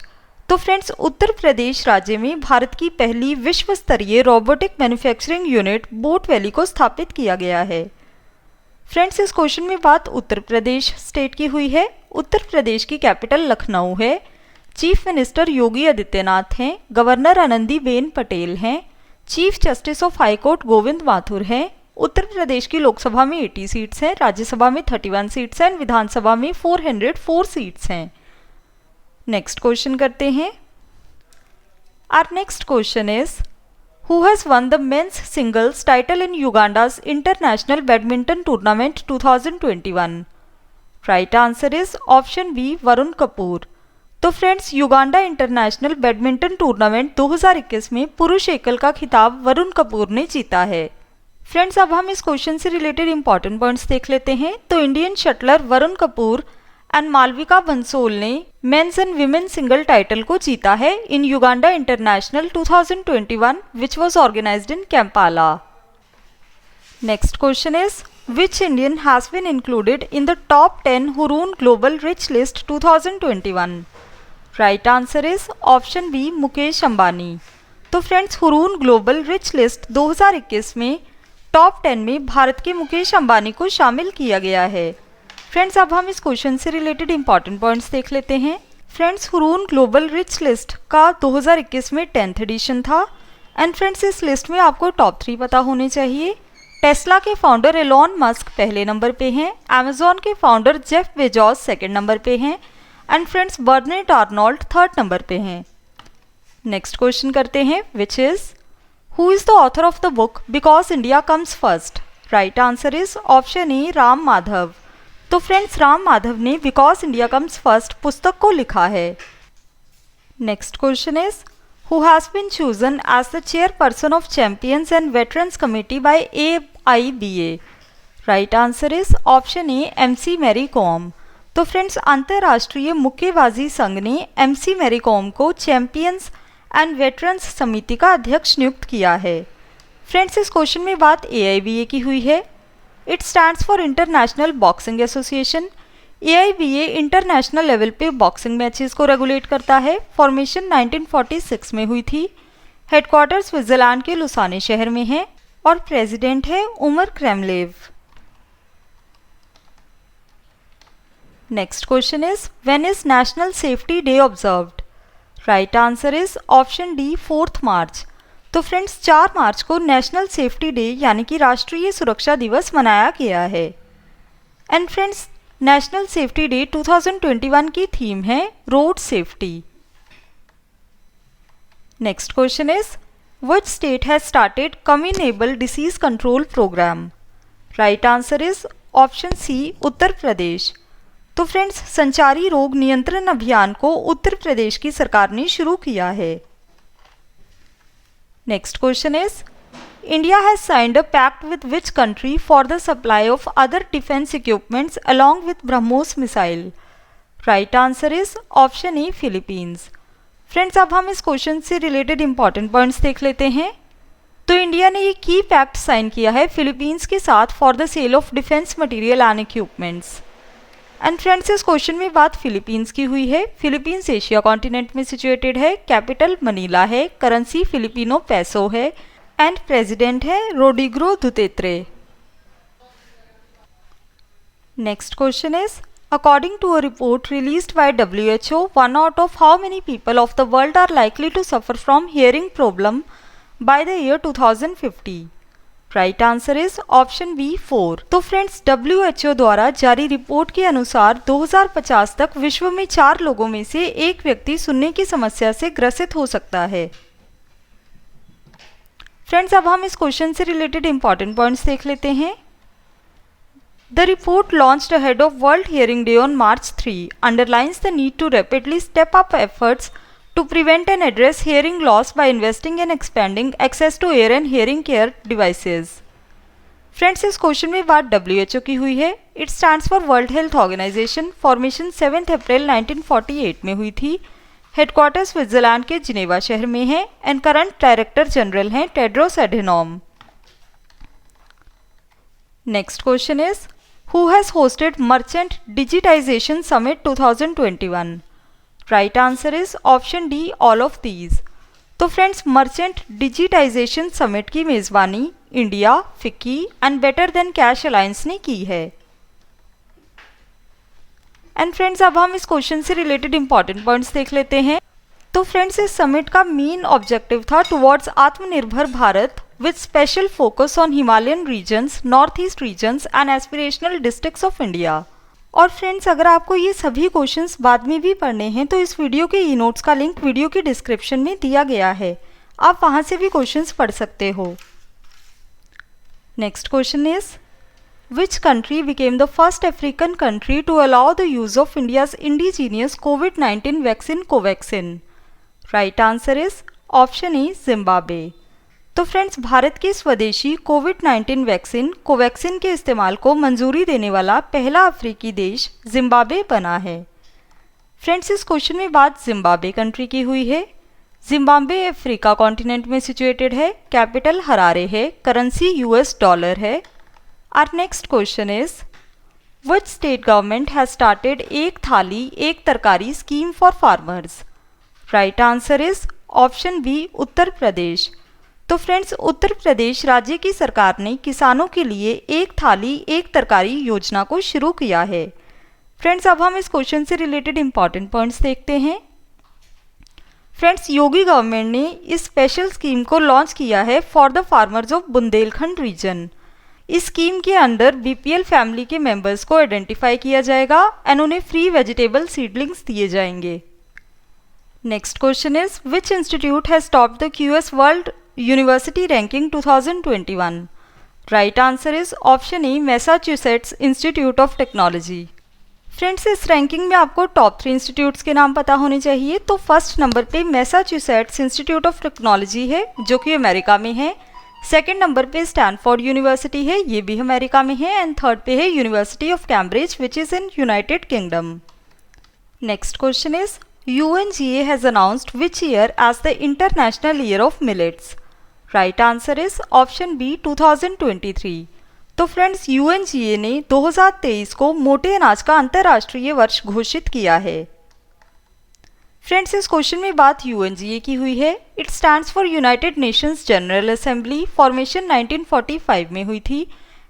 तो फ्रेंड्स, उत्तर प्रदेश राज्य में भारत की पहली विश्व स्तरीय robotic manufacturing unit Bot valley को स्थापित किया गया है। फ्रेंड्स, इस क्वेश्चन में बात उत्तर प्रदेश स्टेट की हुई है। उत्तर प्रदेश की कैपिटल लखनऊ है। चीफ मिनिस्टर योगी आदित्यनाथ हैं। गवर्नर आनंदीबेन पटेल हैं। Chief justice of high court Govind Mathur हैं। उत्तर प्रदेश की लोकसभा में 80 सीट्स हैं, राज्यसभा में 31 सीट्स हैं, विधानसभा में 404 सीट्स हैं। नेक्स्ट क्वेश्चन करते हैं। Our next question is who has won the men's singles title in Uganda's international badminton tournament 2021? Right answer is option B, Varun Kapoor. तो friends, Uganda international badminton tournament 2021 में पुरुष एकल का खिताब वरुण कपूर ने जीता है। फ्रेंड्स, अब हम इस क्वेश्चन से रिलेटेड इंपॉर्टेंट पॉइंट्स देख लेते हैं। तो Indian shuttler Varun Kapoor and Malvika Bansod ने men's and women single title को जीता है in Uganda international 2021 which was organised in Kampala. Next question is which Indian has been included in the top 10 Hurun global rich list 2021? Right answer is option B, Mukesh Ambani. तो friends, Hurun global rich list 2021 में top 10 में भारत के मुकेश अंबानी को शामिल किया गया है। Friends, अब हम इस क्वेश्चन से रिलेटेड इंपॉर्टेंट पॉइंट्स देख लेते हैं। Friends, Hurun global rich list का 2021 में 10th एडिशन था। एंड फ्रेंड्स, इस लिस्ट में आपको टॉप 3 पता होने चाहिए। टेस्ला के फाउंडर एलोन मस्क पहले नंबर पे हैं, अमेजॉन के founder Jeff Bezos second number पे हैं and friends Bernard Arnault third number पे हैं। नेक्स्ट क्वेश्चन करते हैं, which is who is the author of the book because India comes first. Right answer is option A Ram Madhav. तो friends Ram Madhav ने because India comes first पुस्तक को लिखा है। Next question is who has been chosen as the chairperson of Champions and Veterans Committee by AIBA? Right answer is option A MC Mary Kom. तो friends अंतर्राष्ट्रीय मुक्केबाजी संघ ने MC मैरी कॉम को चैंपियंस एंड वेटरन्स समिति का अध्यक्ष नियुक्त किया है। फ्रेंड्स इस क्वेश्चन में बात AIBA की हुई है। It stands for international boxing association. AIBA international level पे बॉक्सिंग मैचेस को रेगुलेट करता है। फॉर्मेशन 1946 में हुई थी। हेडक्वार्टर स्विट्जरलैंड के लुसाने शहर में है और प्रेसिडेंट है Umar Kremlev. Next question is when is national safety day observed. Right answer is option D 4 March. तो फ्रेंड्स 4 मार्च को नेशनल सेफ्टी डे यानी कि राष्ट्रीय सुरक्षा दिवस मनाया गया है। And friends national safety day 2021 की थीम है road safety. Next question is which state has started communicable disease control programme. Right answer is option C Uttar Pradesh. तो फ्रेंड्स संचारी रोग नियंत्रण अभियान को उत्तर प्रदेश की सरकार ने शुरू किया है। Next question is India has signed a pact with which country for the supply of other defense equipments along with BrahMos missile? Right answer is option A Philippines. Friends अब हम इस क्वेश्चन से रिलेटेड इंपॉर्टेंट पॉइंट्स देख लेते हैं। तो India ने ये की पैक्ट साइन किया है फिलीपींस के साथ for the sale of defence material and equipments. And friends इस क्वेश्चन में बात फिलीपींस की हुई है। फिलीपींस एशिया कॉन्टिनेंट में सिचुएटेड है। कैपिटल मनीला है। करेंसी फिलिपिनो पैसो है एंड प्रेसिडेंट है Rodrigo Duterte. Next question is according to a report released by WHO, 1 out of how many people of the world are likely to suffer from hearing problem by the year 2050? Right answer is option B 4। तो friends WHO द्वारा जारी report के अनुसार 2050 तक विश्व में 4 लोगों में से एक व्यक्ति सुनने की समस्या से ग्रसित हो सकता है। फ्रेंड्स अब हम इस क्वेश्चन से रिलेटेड इंपॉर्टेंट पॉइंट्स देख लेते हैं। The report launched ahead of world hearing day on March 3 underlines the need to rapidly step up efforts to prevent and address hearing loss by investing in expanding access to ear and hearing care devices. Friends इस question में बात WHO की हुई है। It stands for world health organisation. Formation 7 April 1948 में हुई थी। Headquarter Switzerland के जिनेवा शहर में है एंड करंट डायरेक्टर जनरल हैं Tedros Adhanom. Next question is who has hosted merchant digitisation summit 2021। Right answer is option D all of these. तो friends merchant digitisation summit की मेजबानी India, FICCI and Better Than Cash Alliance ने की है। And friends अब हम इस question से रिलेटेड इंपॉर्टेंट पॉइंट्स देख लेते हैं। तो फ्रेंड्स इस समिट का मेन ऑब्जेक्टिव था towards Aatmanirbhar Bharat with special focus on Himalayan regions, north east regions and aspirational districts of India. और फ्रेंड्स अगर आपको ये सभी क्वेश्चंस बाद में भी पढ़ने हैं तो इस वीडियो के ई नोट्स का लिंक वीडियो के डिस्क्रिप्शन में दिया गया है, आप वहाँ से भी क्वेश्चंस पढ़ सकते हो। Next question is Which country became the first African country to allow the use of India's indigenous COVID-19 vaccine Covaxin? Right answer is option A Zimbabwe. तो फ्रेंड्स भारत की स्वदेशी कोविड-19 वैक्सीन कोवैक्सिन के इस्तेमाल को मंजूरी देने वाला पहला अफ्रीकी देश जिम्बाब्वे बना है। फ्रेंड्स इस क्वेश्चन में बात जिम्बाब्वे कंट्री की हुई है। जिम्बाब्वे अफ्रीका कॉन्टिनेंट में सिचुएटेड है। कैपिटल हरारे है। करेंसी US डॉलर है। Our next question is, which state government has started एक थाली एक तरकारी scheme for farmers? Right answer is option B उत्तर प्रदेश। तो फ्रेंड्स उत्तर प्रदेश राज्य की सरकार ने किसानों के लिए एक थाली एक तरकारी योजना को शुरू किया है। फ्रेंड्स अब हम इस क्वेश्चन से रिलेटेड इंपॉर्टेंट पॉइंट्स देखते हैं। फ्रेंड्स योगी गवर्नमेंट ने इस स्पेशल स्कीम को लॉन्च किया है for the farmers of Bundelkhand region. इस स्कीम के अंदर बीपीएल फैमिली के मेंबर्स को आइडेंटिफाई किया जाएगा एंड उन्हें फ्री वेजिटेबल सीडलिंग्स दिए जाएंगे। Next question is which institute has topped the QS world university ranking 2021? Right answer is option A Massachusetts institute of technology. Friends, इस रैंकिंग में आपको टॉप 3 इंस्टीट्यूट्स के नाम पता होने चाहिए। तो फर्स्ट नंबर पे मैसाचुसेट्स इंस्टीट्यूट ऑफ टेक्नोलॉजी है जो कि अमेरिका में है। सेकंड नंबर पे स्टैनफोर्ड यूनिवर्सिटी है, ये भी अमेरिका में है। एंड थर्ड पे है university of Cambridge which is in United kingdom. Next question is UNGA has announced which year as the International Year of Millets? Right answer is option B 2023। तो friends, UNGA ने 2023 को मोटे अनाज का अंतर्राष्ट्रीय वर्ष घोषित किया है। फ्रेंड्स, इस क्वेश्चन में बात UNGA की हुई है। It stands for United Nations general assembly. Formation 1945 में हुई थी।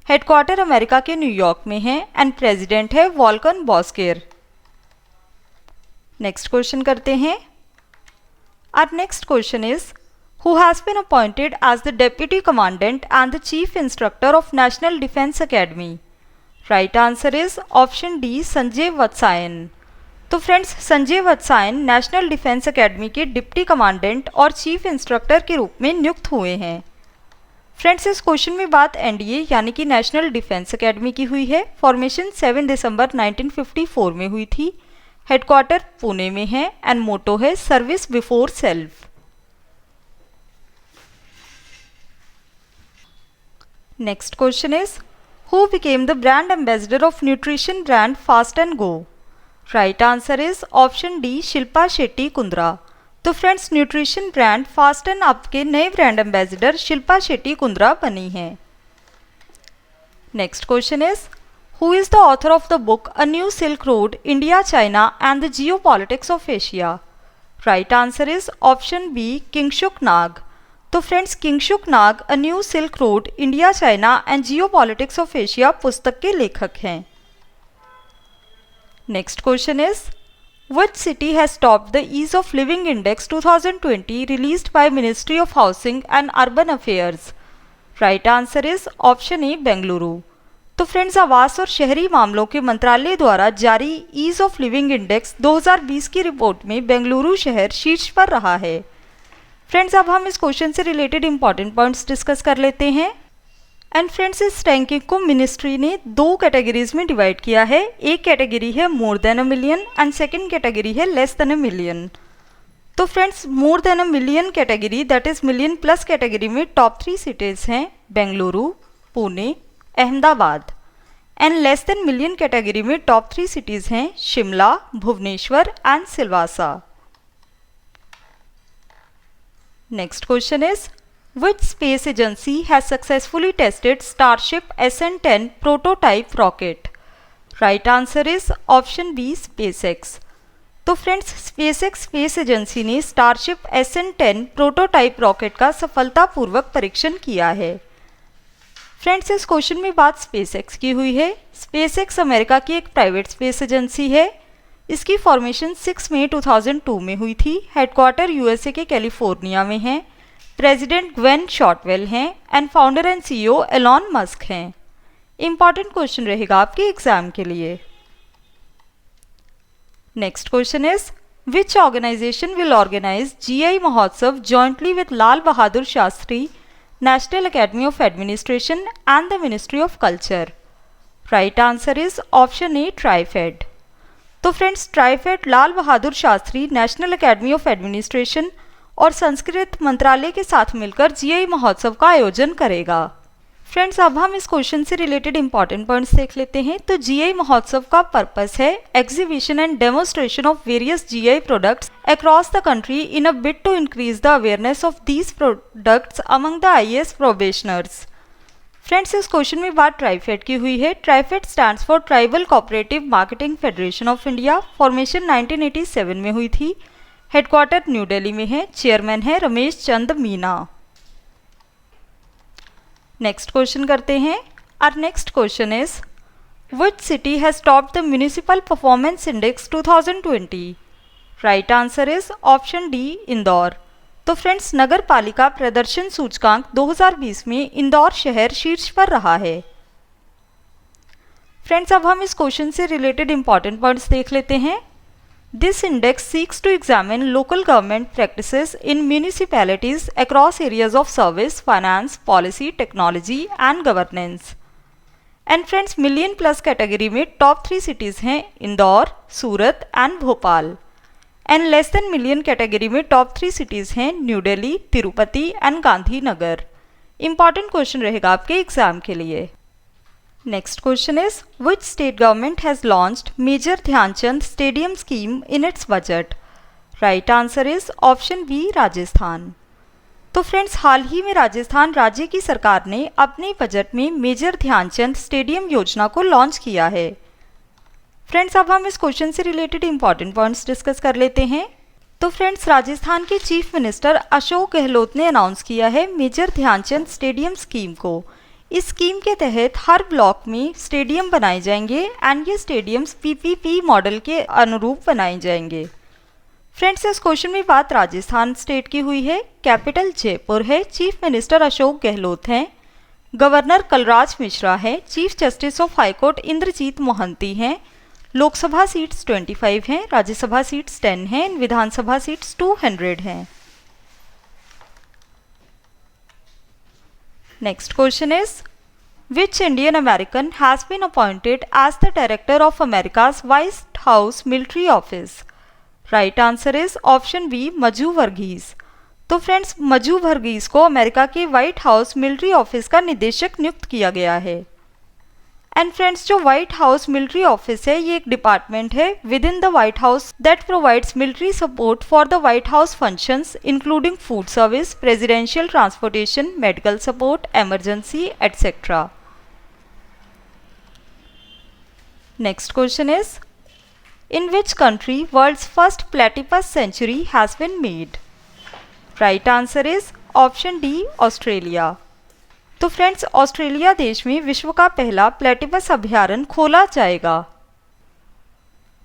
हेडक्वार्टर अमेरिका के न्यूयॉर्क में है एंड प्रेसिडेंट है वॉल्कन बॉस्केर। नेक्स्ट क्वेश्चन करते हैं। Our next question is who has been appointed as the deputy commandant and the chief instructor of National Defence Academy? Right answer is option D Sanjay Vatsayan. तो friends, Sanjay Vatsayan National Defence Academy के deputy commandant और chief instructor के रूप में नियुक्त हुए हैं। Friends, इस क्वेश्चन में बात एनडीए यानी कि नेशनल डिफेंस एकेडमी की हुई है। फॉर्मेशन 7 दिसंबर 1954 में हुई थी। हेडक्वार्टर पुणे में है एंड मोटो है service before self. Next question is who became the brand ambassador of nutrition brand Fast and Go? Right answer is option D Shilpa Shetty Kundra. तो friends, nutrition brand Fast and Up के नए brand ambassador Shilpa Shetty Kundra बनी है। Next question is Who is the author of the book A New Silk Road, India, China and the Geopolitics of Asia? Right answer is option B, Kingshuk Nag. तो friends, Kingshuk Nag A New Silk Road, India, China and Geopolitics of Asia पुस्तक के लेखक हैं। Next question is Which city has topped the Ease of Living Index 2020 released by Ministry of Housing and Urban Affairs? Right answer is option A, Bengaluru. तो friends, आवास और शहरी मामलों के मंत्रालय द्वारा जारी ईज ऑफ लिविंग इंडेक्स 2020 की रिपोर्ट में बेंगलुरु शहर शीर्ष पर रहा है। फ्रेंड्स, अब हम इस क्वेश्चन से रिलेटेड इंपॉर्टेंट पॉइंट्स डिस्कस कर लेते हैं। एंड फ्रेंड्स, इस रैंकिंग को मिनिस्ट्री ने 2 कैटेगरीज में डिवाइड किया है। एक कैटेगरी है more than a million and second category है लेस देन अ मिलियन। तो friends, more than a million category that is million plus category में टॉप 3 सिटीज हैं Bengaluru, Pune, Ahmedabad. And less than million category में top 3 cities हैं Shimla, Bhubaneswar and Silvassa. Next question is which space agency has successfully tested starship SN10 prototype rocket? Right answer is option B, SpaceX. तो friends, SpaceX space agency ने starship SN10 prototype rocket का सफलतापूर्वक परीक्षण किया है। Friends, इस question में बात स्पेसएक्स की हुई है। स्पेसएक्स अमेरिका की एक प्राइवेट स्पेस एजेंसी है। इसकी फॉर्मेशन 6 मई 2002 में हुई थी। हेडक्वार्टर यूएसए के कैलिफोर्निया में है। प्रेसिडेंट ग्वेन शॉर्टवेल हैं and founder and CEO Elon Musk हैं। इंपॉर्टेंट क्वेश्चन रहेगा आपके एग्जाम के लिए। Next question is which organisation will organise GI Mahotsav jointly with Lal Bahadur Shastri National Academy of Administration and the Ministry of Culture? Right answer is option A, TriFed. तो friends, TRIFED Lal Bahadur Shastri national academy of administration और संस्कृत मंत्रालय के साथ मिलकर GI महोत्सव का आयोजन करेगा। फ्रेंड्स, अब हम इस क्वेश्चन से रिलेटेड इंपॉर्टेंट पॉइंट्स देख लेते हैं। तो GI महोत्सव का पर्पस है exhibition and demonstration of various GI products across the country in a bid to increase the awareness of these products among the IAS probationers. Friends, इस question में बात ट्राइफेड की हुई है। TRIFED stands for tribal cooperative marketing federation of India. Formation 1987 में हुई थी। Headquarter new Delhi में है। चेयरमैन है रमेश चंद मीना। नेक्स्ट क्वेश्चन करते हैं। Our next question is which city has topped the municipal performance index 2020? Right answer is option D, Indore. तो friends नगर पालिका प्रदर्शन सूचकांक 2020 में इंदौर शहर शीर्ष पर रहा है। फ्रेंड्स अब हम इस क्वेश्चन से रिलेटेड इंपॉर्टेंट पॉइंट्स देख लेते हैं। This index seeks to examine local government practices in municipalities across areas of service, finance, policy, technology and governance. And friends million plus category में टॉप 3 सिटीज़ हैं Indore, Surat and Bhopal. And less than million category में top 3 cities हैं New Delhi, Tirupati and Gandhinagar. Important question रहेगा आपके exam के लिए। Next question is which state government has launched major Dhyan Chand stadium scheme in its budget? Right answer is option B Rajasthan. तो friends हाल ही में राजस्थान राज्य की सरकार ने अपने बजट में मेजर ध्यानचंद स्टेडियम योजना को लॉन्च किया है। फ्रेंड्स अब हम इस क्वेश्चन से रिलेटेड इंपॉर्टेंट पॉइंट्स डिस्कस कर लेते हैं। तो फ्रेंड्स राजस्थान के चीफ मिनिस्टर अशोक गहलोत ने अनाउंस किया है मेजर ध्यानचंद स्टेडियम स्कीम को। इस स्कीम के तहत हर ब्लॉक में स्टेडियम बनाए जाएंगे एंड ये स्टेडियम्स पीपीपी मॉडल के अनुरूप बनाए जाएंगे। फ्रेंड्स इस क्वेश्चन में बात राजस्थान स्टेट की हुई है, कैपिटल जयपुर है, चीफ मिनिस्टर अशोक गहलोत हैं, गवर्नर कलराज मिश्रा है, chief justice of high court Indrajit Mohanty हैं, लोकसभा सीट्स 25 हैं, राज्यसभा सीट्स 10 हैं, विधानसभा सीट्स 200 हैं। Next question is which Indian American has been appointed as the director of America's White house military office? Right answer is option B Maju Varghese. तो friends मजू Varghese को America के white house military office का निदेशक नियुक्त किया गया है। एंड फ्रेंड्स जो व्हाइट हाउस मिलिट्री ऑफिस है ये एक डिपार्टमेंट है within the white house that provides military support for the white house functions including food service, presidential transportation, medical support, emergency etcetera. Next question is in which country world's first platypus sanctuary has been made? Right answer is option D Australia. तो friends Australia देश में विश्व का पहला platypus अभयारण्य खोला जाएगा।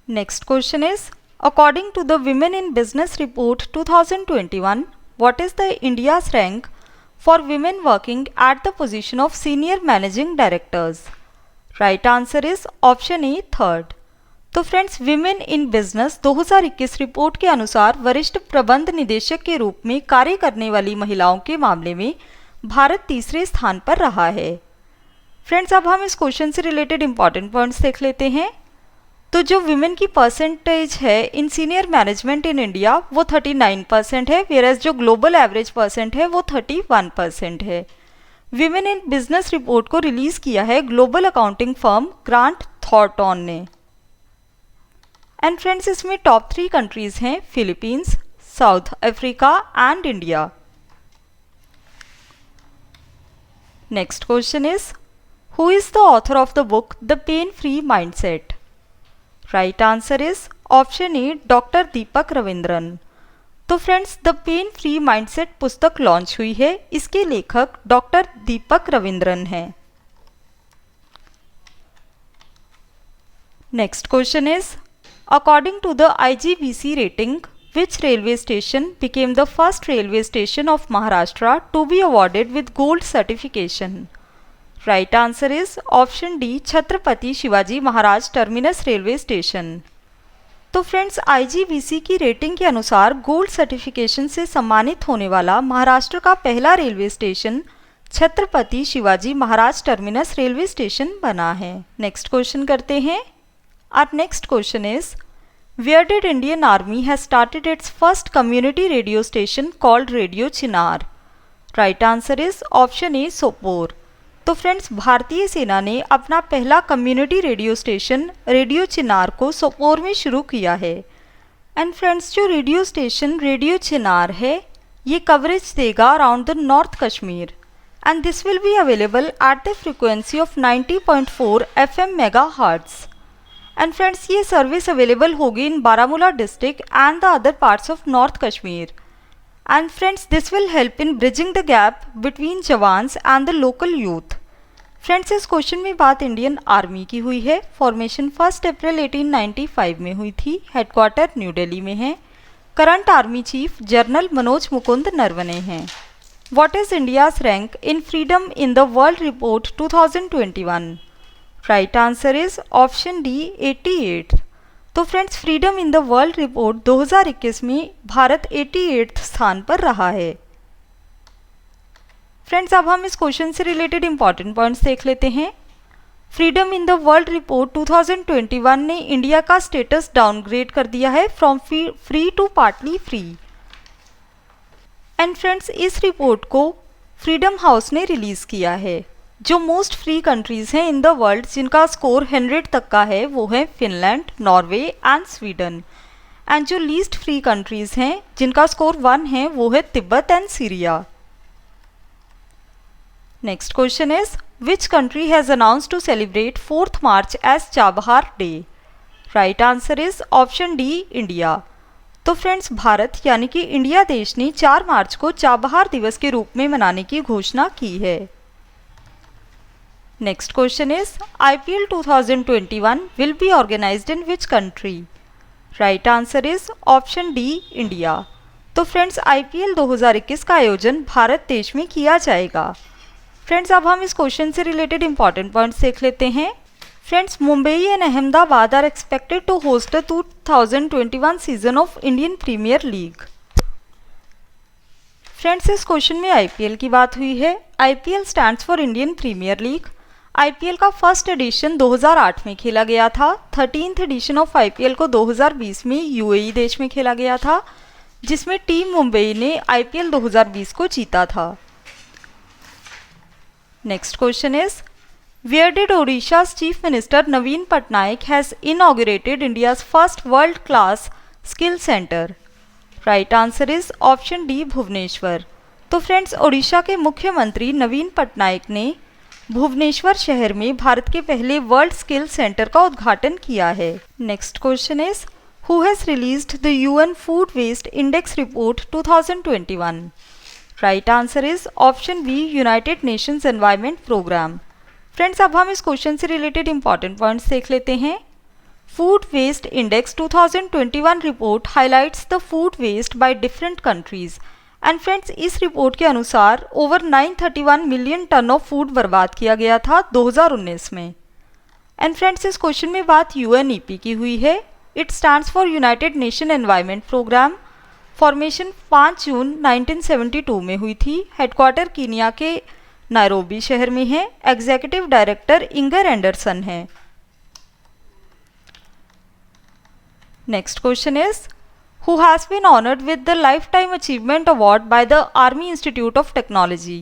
Next question is according to the women in business report 2021 what is the India's rank for women working at the position of senior managing directors? Right answer is option A third. तो friends women in business 2021 report के अनुसार वरिष्ठ प्रबंध निदेशक के रूप में कार्य करने वाली महिलाओं के मामले में भारत तीसरे स्थान पर रहा है। फ्रेंड्स अब हम इस क्वेश्चन से रिलेटेड इंपॉर्टेंट पॉइंट्स देख लेते हैं। तो जो विमेन की परसेंटेज है इन सीनियर मैनेजमेंट इन इंडिया वो 39% है, वेयरएज जो ग्लोबल एवरेज परसेंट है वो 31% है। विमेन इन बिजनेस रिपोर्ट को रिलीज किया है global accounting firm Grant Thornton ने। एंड फ्रेंड्स इसमें टॉप 3 कंट्रीज हैं Philippines, South Africa and India. Next question is who is the author of the book the pain free mindset? Right answer is option A doctor Deepak Ravindran. तो friends the pain free mindset पुस्तक launch हुई है, इसके लेखक doctor Deepak Ravindran हैं। Next question is according to the IGBC rating which railway station became the first railway station of Maharashtra to be awarded with gold certification? Right answer is option D Chhatrapati Shivaji Maharaj terminus railway station. तो friends IGBC की rating के अनुसार gold certification से सम्मानित होने वाला महाराष्ट्र का पहला railway station Chhatrapati Shivaji Maharaj terminus railway station बना है। नेक्स्ट क्वेश्चन करते हैं। Our next question is Where did Indian Army has started its first community radio station called Radio Chinar? Right answer is option A Sopore. तो फ्रेंड्स भारतीय सेना ने अपना पहला community radio station radio Chinar को सोपोर में शुरू किया है। एंड फ्रेंड्स जो रेडियो स्टेशन रेडियो चिनार है ये कवरेज देगा around the north Kashmir and this will be available at the frequency of 90.4 FM megahertz. And friends ये सर्विस अवेलेबल होगी in Baramulla district and the other parts of north Kashmir. And friends this will help in bridging the gap between jawans and the local youth. Friends इस question में बात Indian army की हुई है। Formation 1 अप्रैल 1895 में हुई थी, हेडक्वार्टर न्यू दिल्ली में है। Current army chief general Manoj Mukund Naravane हैं। What is India's rank in freedom in the World Report 2021? Right answer is option D 88th। तो friends freedom in the world report 2021 में भारत 88th स्थान पर रहा है। फ्रेंड्स अब हम इस क्वेश्चन से रिलेटेड इंपॉर्टेंट पॉइंट्स देख लेते हैं। Freedom in the world report 2021 ने इंडिया का स्टेटस डाउनग्रेड कर दिया है from free to partly free. And friends इस रिपोर्ट को फ्रीडम हाउस ने रिलीज़ किया है। जो मोस्ट फ्री कंट्रीज़ हैं इन द वर्ल्ड जिनका स्कोर 100 तक का है वो है Finland, Norway and Sweden. And जो लीस्ट फ्री कंट्रीज़ हैं जिनका स्कोर 1 है वो है Tibet and Syria. Next question is which country has announced to celebrate 4th March as Chabahar day? Right answer is option D India. तो फ्रेंड्स भारत यानी कि India देश ने 4 मार्च को चाबहार दिवस के रूप में मनाने की घोषणा की है। Next question is IPL 2021 will be organised in which country? Right answer is option D India. तो फ्रेंड्स IPL 2021 का आयोजन भारत देश में किया जाएगा। फ्रेंड्स अब हम इस क्वेश्चन से रिलेटेड इंपॉर्टेंट पॉइंट्स देख लेते हैं। Friends, Mumbai and Ahmedabad are expected to host the 2021 season of Indian Premier League. Friends, इस क्वेश्चन में IPL की बात हुई है। IPL stands for Indian Premier League. IPL का फर्स्ट एडिशन 2008 में खेला गया था। 13th एडिशन ऑफ IPL को 2020 में UAE देश में खेला गया था, जिसमें टीम मुंबई ने IPL 2020 को जीता था। Next question is Where did Odisha's Chief Minister Naveen Patnaik has inaugurated India's first world-class skill center? Right answer is option D Bhubaneswar. तो फ्रेंड्स ओडिशा के मुख्यमंत्री नवीन पटनायक ने भुवनेश्वर शहर में भारत के पहले वर्ल्ड स्किल सेंटर का उद्घाटन किया है। Next question is Who has released the UN Food Waste Index Report 2021? Right answer is option B United Nations Environment Program। Friends अब हम इस क्वेश्चन से रिलेटेड इंपॉर्टेंट पॉइंट्स देख लेते हैं। Food waste index 2021 report highlights the food waste by different countries. And friends इस report के अनुसार over 931 million tonne of food बर्बाद किया गया था 2019 में। एंड फ्रेंड्स इस क्वेश्चन में बात UNEP की हुई है। It stands for United Nation environment programme. Formation 5 जून 1972 में हुई थी। हेडक्वार्टर कीनिया के नायरोबी शहर में है। एग्जीक्यूटिव डायरेक्टर इंगर एंडरसन है। Next question is who has been honoured with the lifetime achievement award by the army institute of technology?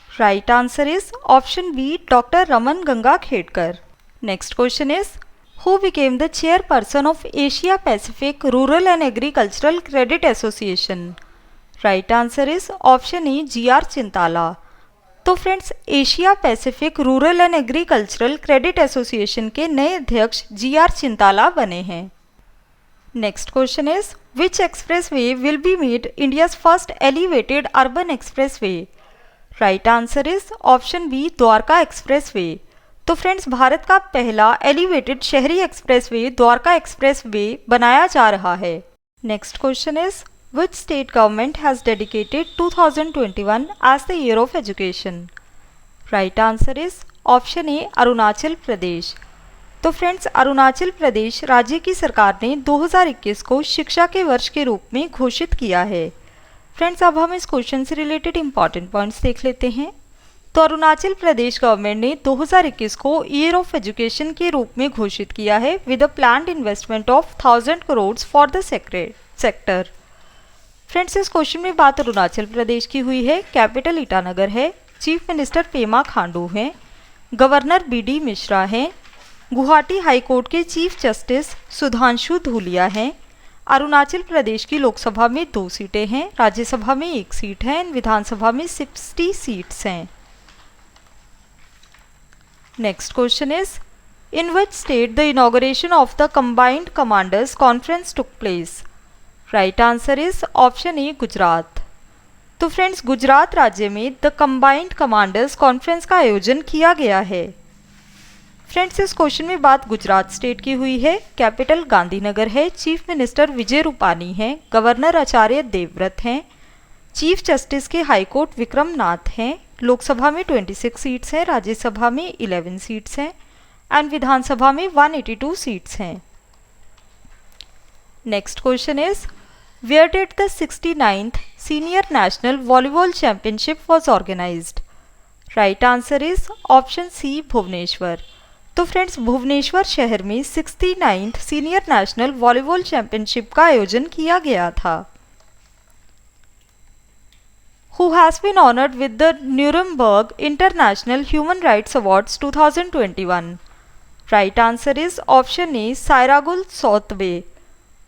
Right answer is option B doctor Raman Gangakhedkar. Next question is who became the chairperson of Asia Pacific rural and agricultural credit association? Right answer is option E GR Chintala. तो friends Asia Pacific rural and agricultural credit association के नए अध्यक्ष GR Chintala बने हैं। Next question is which expressway will be made India's first elevated urban expressway? Right answer is option B Dwarka expressway. तो friends Bharat का पहला elevated शहरी एक्सप्रेसवे द्वारका एक्सप्रेसवे बनाया जा रहा है। Next question is Which state government has dedicated 2021 as the year of education? Right answer is option A Arunachal Pradesh. तो friends Arunachal Pradesh राज्य की सरकार ने 2021 को शिक्षा के वर्ष के रूप में घोषित किया है। फ्रेंड्स अब हम इस क्वेश्चन से रिलेटेड इंपॉर्टेंट पॉइंट्स देख लेते हैं। तो अरुणाचल प्रदेश गवर्नमेंट ने 2021 को ईयर ऑफ एजुकेशन के रूप में घोषित किया है with a planned investment of 1000 crore for the sector. Friends इस क्वेश्चन में बात अरुणाचल प्रदेश की हुई है। कैपिटल ईटानगर है। चीफ मिनिस्टर पेमा खांडू हैं। गवर्नर BD मिश्रा हैं। गुवाहाटी हाई कोर्ट के चीफ जस्टिस सुधांशु धूलिया हैं। अरुणाचल प्रदेश की लोकसभा में 2 सीटें हैं, राज्यसभा में 1 सीट है, विधानसभा में 60 सीट्स हैं। Next question is in which state the inauguration of the combined commanders conference took place? Right answer is option ए गुजरात। तो फ्रेंड्स गुजरात राज्य में द कंबाइंड कमांडर्स कॉन्फ्रेंस का आयोजन किया गया है। फ्रेंड्स इस क्वेश्चन में बात गुजरात स्टेट की हुई है। कैपिटल गांधीनगर है। चीफ मिनिस्टर विजय रूपानी हैं। गवर्नर आचार्य देवव्रत हैं। चीफ जस्टिस के हाई कोर्ट विक्रम नाथ हैं। लोकसभा में 26 सीट्स हैं, राज्यसभा में 11 सीट्स हैं एंड विधानसभा में 182 सीट्स हैं। Next question is where did the 69th senior national volleyball championship was organised? Right answer is option C Bhubaneswar. तो फ्रेंड्स भुवनेश्वर शहर में 69th senior national volleyball championship का आयोजन किया गया था। Who has been honored with the Nuremberg International Human Rights Awards 2021? Right answer is option A सायरागुल सौतवे।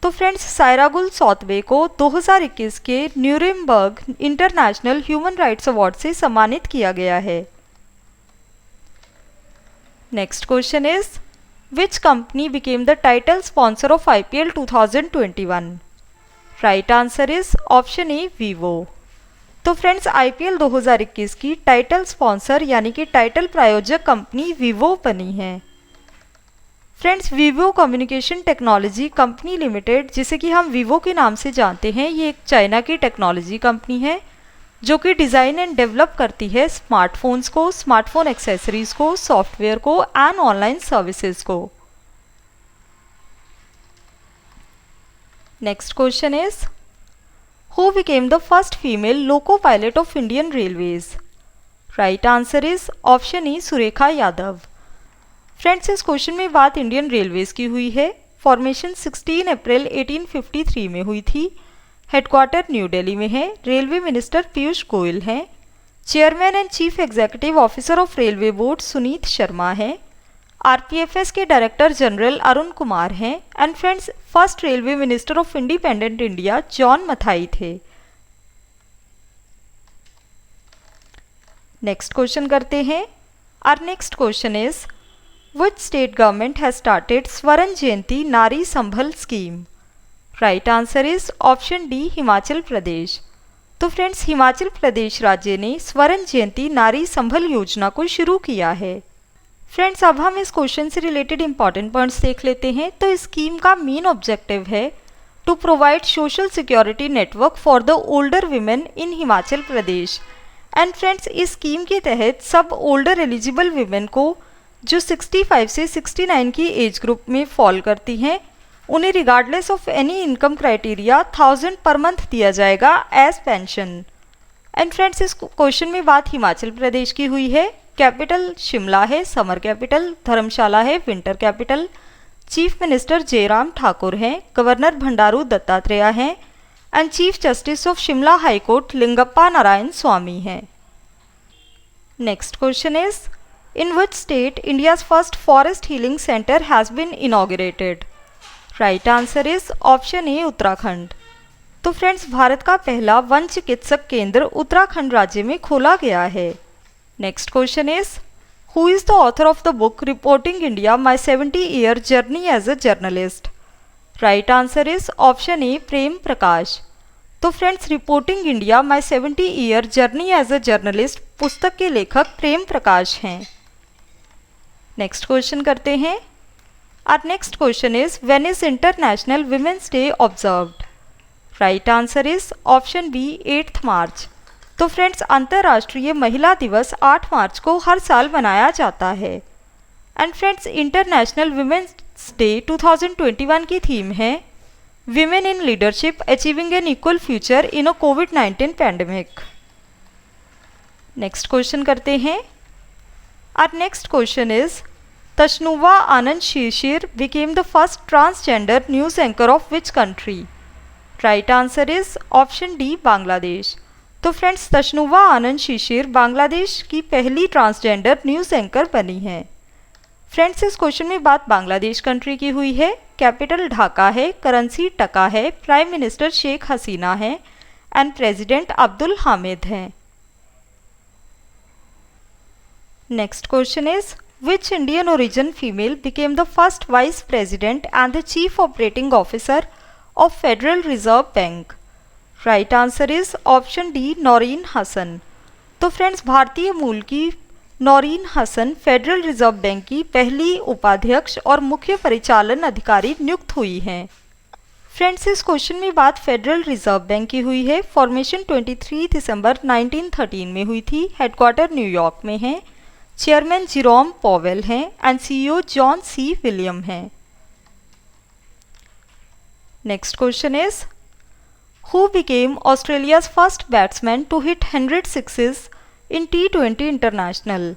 तो friends सायरागुल सौतवे को 2021 के Nuremberg international human rights award से सम्मानित किया गया है। Next question is which company became the title sponsor of IPL 2021? Right answer is option A Vivo. तो friends IPL 2021 की टाइटल स्पॉन्सर यानी कि टाइटल प्रायोजक कंपनी वीवो बनी है। Friends Vivo communication technology company limited, जिसे कि हम वीवो के नाम से जानते हैं, ये एक चाइना की टेक्नोलॉजी कंपनी है जो कि डिज़ाइन एंड डेवलप करती है स्मार्टफोन्स को, स्मार्टफोन एक्सेसरीज को, सॉफ्टवेयर को एंड ऑनलाइन सर्विसेज को। Next question is who became the first female loco pilot of Indian railways? Right answer is option E Surekha Yadav. Friends इस क्वेश्चन में बात इंडियन रेलवेज की हुई है। फॉर्मेशन 16 अप्रैल 1853 में हुई थी। हेडक्वार्टर न्यू दिल्ली में है। रेलवे मिनिस्टर पीयूष गोयल हैं। Chairman and chief executive officer of railway board Suneet Sharma हैं। RPFS के डायरेक्टर जनरल अरुण कुमार हैं and friends first railway minister of independent India John Mathai थे। नेक्स्ट क्वेश्चन करते हैं। Our next question is Which state government has started Swarna Jayanti Nari Sambal scheme? Right answer is option D Himachal Pradesh. तो friends Himachal Pradesh राज्य ने स्वर्ण जयंती नारी संभल योजना को शुरू किया है। फ्रेंड्स अब हम इस क्वेश्चन से रिलेटेड इंपॉर्टेंट पॉइंट्स देख लेते हैं। तो इस स्कीम का मेन ऑब्जेक्टिव है to provide social security network for the older women in Himachal Pradesh. And friends इस स्कीम के तहत सब ओल्डर एलिजिबल वीमेन को जो 65 से 69 की एज ग्रुप में फॉल करती हैं, उन्हें regardless of any income criteria 1000 per month दिया जाएगा एज पेंशन। एंड फ्रेंड्स इस क्वेश्चन में बात हिमाचल प्रदेश की हुई है। कैपिटल शिमला है, समर कैपिटल धर्मशाला है, winter capital. Chief minister Jairam Thakur हैं। गवर्नर भंडारू दत्तात्रेय हैं and chief justice of Shimla high court Lingappa Narayana Swamy हैं। Next question is In which state India's first forest healing center has been inaugurated? Right answer is option A Uttarakhand. तो friends Bharat का पहला one चिकित्सक केंद्र उत्तराखंड राज्य में खोला गया है। Next question is who is the author of the book reporting India my 70-year journey as a journalist? Right answer is option A Prem Prakash. तो friends reporting India my 70-year journey as a journalist पुस्तक के लेखक प्रेम प्रकाश हैं। Next question करते हैं। Our next question is when is international women's day observed? Right answer is option B 8 March. तो friends अंतर्राष्ट्रीय महिला दिवस 8 मार्च को हर साल मनाया जाता है। And friends international women's day 2021 की थीम है women in leadership achieving an equal future in a कोविड-19 पैंडेमिक। नेक्स्ट क्वेश्चन करते हैं। Our next question is Tashnuva Anand Shirshir became the first transgender news anchor of which country? Right answer is option D Bangladesh. तो friends तशनुवा आनंद शिशिर बांग्लादेश की पहली transgender news anchor बनी हैं। Friends इस question में बात बांग्लादेश कंट्री की हुई है। कैपिटल ढाका है, करेंसी टका है, प्राइम मिनिस्टर शेख हसीना है एंड प्रेसिडेंट अब्दुल हामिद हैं। Next question is which Indian origin female became the first vice president and the chief operating officer of Federal Reserve Bank? Right answer is option D Noreen Hassan। तो friends भारतीय मूल की Noreen Hassan federal reserve bank की पहली उपाध्यक्ष और मुख्य परिचालन अधिकारी नियुक्त हुई हैं। फ्रेंड्स, इस क्वेश्चन में बात फेडरल रिजर्व बैंक की हुई है। फॉर्मेशन 23 दिसंबर 1913 में हुई थी। हेडक्वार्टर न्यूयॉर्क में है। चेयरमैन जेरोम पॉवेल हैं and CEO John C William हैं। Next question is who became Australia's first batsman to hit 100 sixes in T20 international?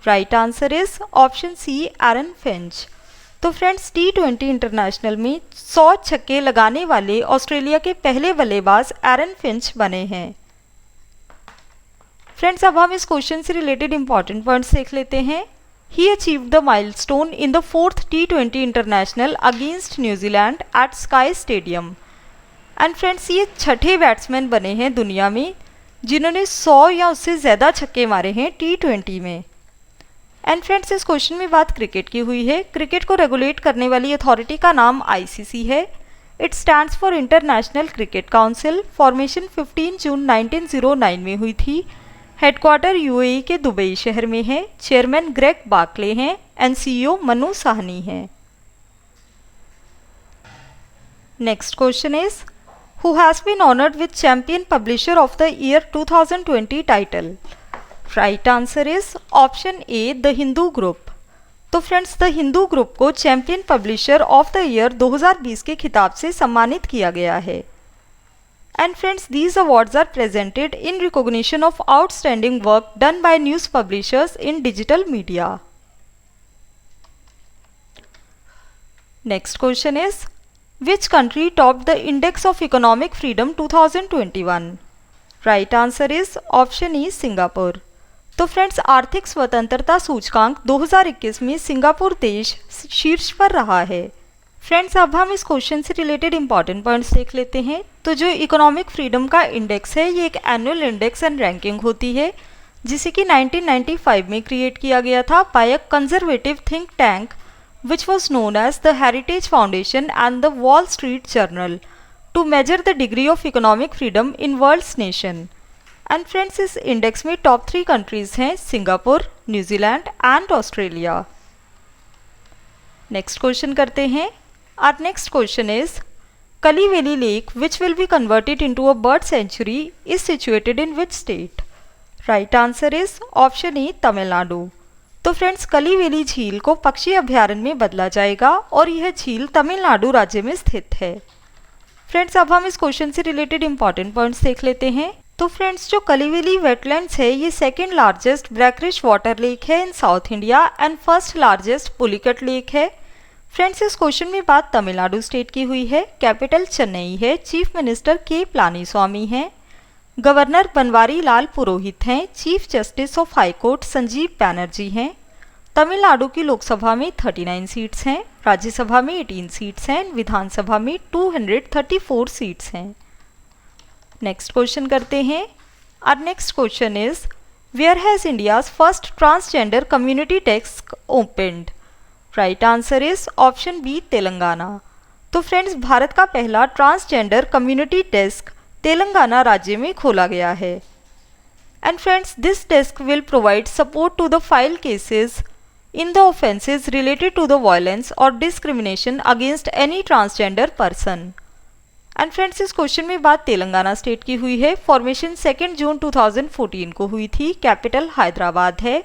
Right answer is option C Aaron Finch. तो friends, T20 international में 100 छक्के लगाने वाले Australia के पहले बल्लेबाज एरन फिंच बने हैं। फ्रेंड्स, अब हम इस क्वेश्चन से रिलेटेड इंपॉर्टेंट पॉइंट्स देख लेते हैं। He achieved the milestone in the 4th T20 international against New Zealand at Sky Stadium. And friends, ये छठे बैट्समैन बने हैं दुनिया में जिन्होंने 100 या उससे ज़्यादा छक्के मारे हैं T20 में। एंड फ्रेंड्स, इस क्वेश्चन में बात क्रिकेट की हुई है। क्रिकेट को रेगुलेट करने वाली अथॉरिटी का नाम ICC है। It stands for international cricket council. Formation 15 जून 1909 में हुई थी। हेडक्वार्टर UAE के दुबई शहर में है। चेयरमैन ग्रेग बार्कले हैं एंड CEO मनु साहनी हैं। Next question is who has been honoured with champion publisher of the year 2020 title? Right answer is option A the Hindu group. तो फ्रेंड्स, द हिंदू ग्रुप को champion publisher of the year 2020 के खिताब से सम्मानित किया गया है। And friends, these awards are presented in recognition of outstanding work done by news publishers in digital media. Next question is which country topped the index of economic freedom 2021? Right answer is option E Singapore. तो friends, आर्थिक स्वतंत्रता सूचकांक 2021 में Singapore देश शीर्ष पर रहा है। फ्रेंड्स, अब हम इस क्वेश्चन से रिलेटेड इंपॉर्टेंट पॉइंट्स देख लेते हैं। तो जो इकोनॉमिक फ्रीडम का इंडेक्स है, ये एक एनुअल इंडेक्स एंड रैंकिंग होती है जिसे कि 1995 में क्रिएट किया गया था by a conservative think tank which was known as the Heritage Foundation and the Wall Street Journal to measure the degree of economic freedom in world's nation. And friends, इस index में top 3 countries हैं Singapore, New Zealand and Australia. Next question करते हैं। Our next question is Kaliveli lake which will be converted into a bird sanctuary is situated in which state? Right answer is option A Tamil Nadu. तो friends, Kaliveli झील को पक्षी अभ्यारण्य में बदला जाएगा और यह झील तमिलनाडु राज्य में स्थित है। फ्रेंड्स, अब हम इस क्वेश्चन से रिलेटेड इंपॉर्टेंट पॉइंट्स देख लेते हैं। तो फ्रेंड्स, जो कलीवेली वेटलैंड्स है, ये second largest brackish water lake है in south India and first largest Pulicat lake है। फ्रेंड्स, इस क्वेश्चन में बात तमिलनाडु स्टेट की हुई है। कैपिटल चेन्नई है। चीफ मिनिस्टर के पलानीस्वामी हैं। गवर्नर बनवारी लाल पुरोहित हैं। Chief justice of high court Sanjeev Banerjee हैं। तमिलनाडु की लोकसभा में 39 सीट्स हैं, राज्यसभा में 18 सीट्स हैं, विधानसभा में 234 सीट्स हैं। नेक्स्ट क्वेश्चन करते हैं। Our next question is where has India's first transgender community desk opened? Right answer is option B Telangana. तो फ्रेंड्स, भारत का पहला ट्रांसजेंडर कम्युनिटी डेस्क तेलंगाना राज्य में खोला गया है। And friends, this desk will provide support to the file cases in the offences related to the violence और discrimination against any transgender person. And friends, इस क्वेश्चन में बात तेलंगाना स्टेट की हुई है। फॉर्मेशन 2 जून 2014 को हुई थी। कैपिटल हैदराबाद है।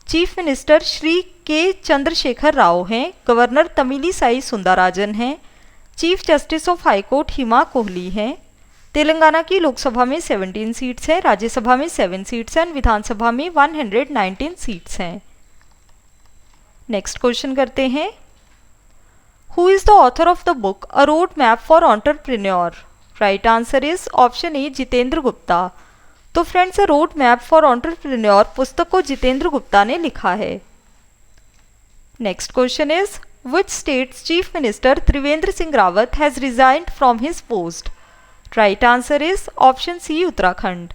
चीफ मिनिस्टर श्री के चंद्रशेखर राव हैं। गवर्नर तमिलिसाई सुंदरराजन हैं। Chief justice of high court Hima Kohli हैं। तेलंगाना की लोकसभा में 17 सीट्स हैं, राज्यसभा में 7 सीट्स हैं, विधानसभा में 119 सीट्स हैं। नेक्स्ट क्वेश्चन करते हैं। Who is the author of the book a road map for entrepreneur? Right answer is option A Jitendra Gupta. तो friends, road map for entrepreneur पुस्तक को जितेंद्र गुप्ता ने लिखा है। Next question is which states chief minister Trivendra Singh Rawat has resigned from his post? Right answer is option C Uttarakhand.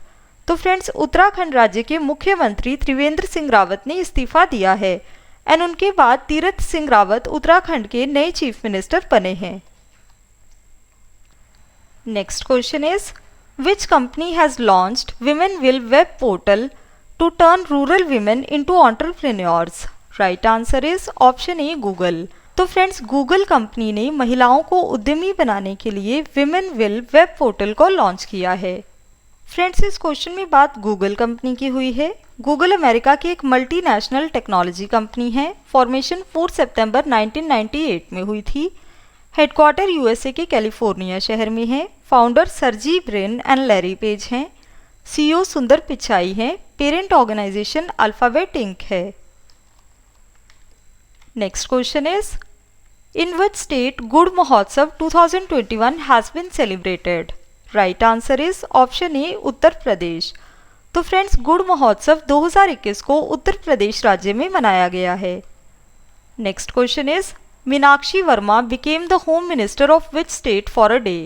तो friends, Uttarakhand राज्य के मुख्यमंत्री त्रिवेंद्र सिंह रावत ने इस्तीफा दिया है एंड उनके बाद तीरथ सिंह रावत उत्तराखंड के नए चीफ मिनिस्टर बने हैं। Next question is which company has launched women will web portal to turn rural women into entrepreneurs? Right answer is option A Google. तो फ्रेंड्स गूगल कंपनी ने महिलाओं को उद्यमी बनाने के लिए विमेन विल वेब पोर्टल को लॉन्च किया है। फ्रेंड्स इस क्वेश्चन में बात गूगल कंपनी की हुई है। गूगल अमेरिका की एक मल्टीनेशनल टेक्नोलॉजी कंपनी है। फॉर्मेशन 4 सितंबर 1998 में हुई थी। हेडक्वार्टर यूएसए के कैलिफोर्निया शहर में है। Founder Sergey Brin and Larry Page हैं। सीईओ सुंदर पिचाई हैं। पेरेंट ऑर्गेनाइजेशन अल्फाबेट इंक है। Next question is in which state Gud Mahotsav 2021 has been celebrated? Right answer is option A Uttar Pradesh. तो फ्रेंड्स गुड़ महोत्सव 2021 को उत्तर प्रदेश राज्य में मनाया गया है। Next question is Meenakshi Verma became the home minister of which state for a day?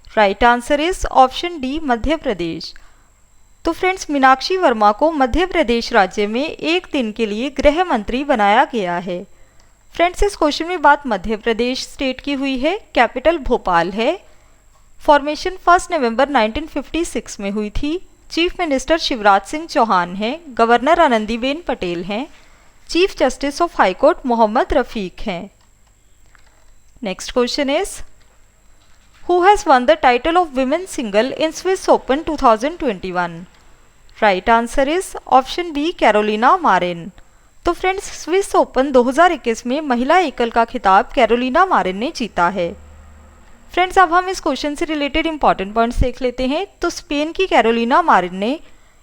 Right answer is option D Madhya Pradesh. तो friends Meenakshi Verma को मध्य प्रदेश राज्य में एक दिन के लिए गृह मंत्री बनाया गया है। फ्रेंड्स इस क्वेश्चन में बात मध्य प्रदेश स्टेट की हुई है। कैपिटल भोपाल है। फॉर्मेशन 1 नवंबर 1956 में हुई थी। चीफ मिनिस्टर शिवराज सिंह चौहान हैं। गवर्नर आनंदीबेन पटेल हैं। Chief justice of high court Mohammad Rafiq हैं। Next question is who has won the title of women single in Swiss Open 2021? Right answer is option B Carolina Marin. तो friends Swiss Open 2021 में महिला एकल का खिताब Carolina Marin ने जीता है। फ्रेंड्स अब हम इस क्वेश्चन से रिलेटेड इंपॉर्टेंट पॉइंट्स देख लेते हैं। तो स्पेन की कैरोलिना मारिन ने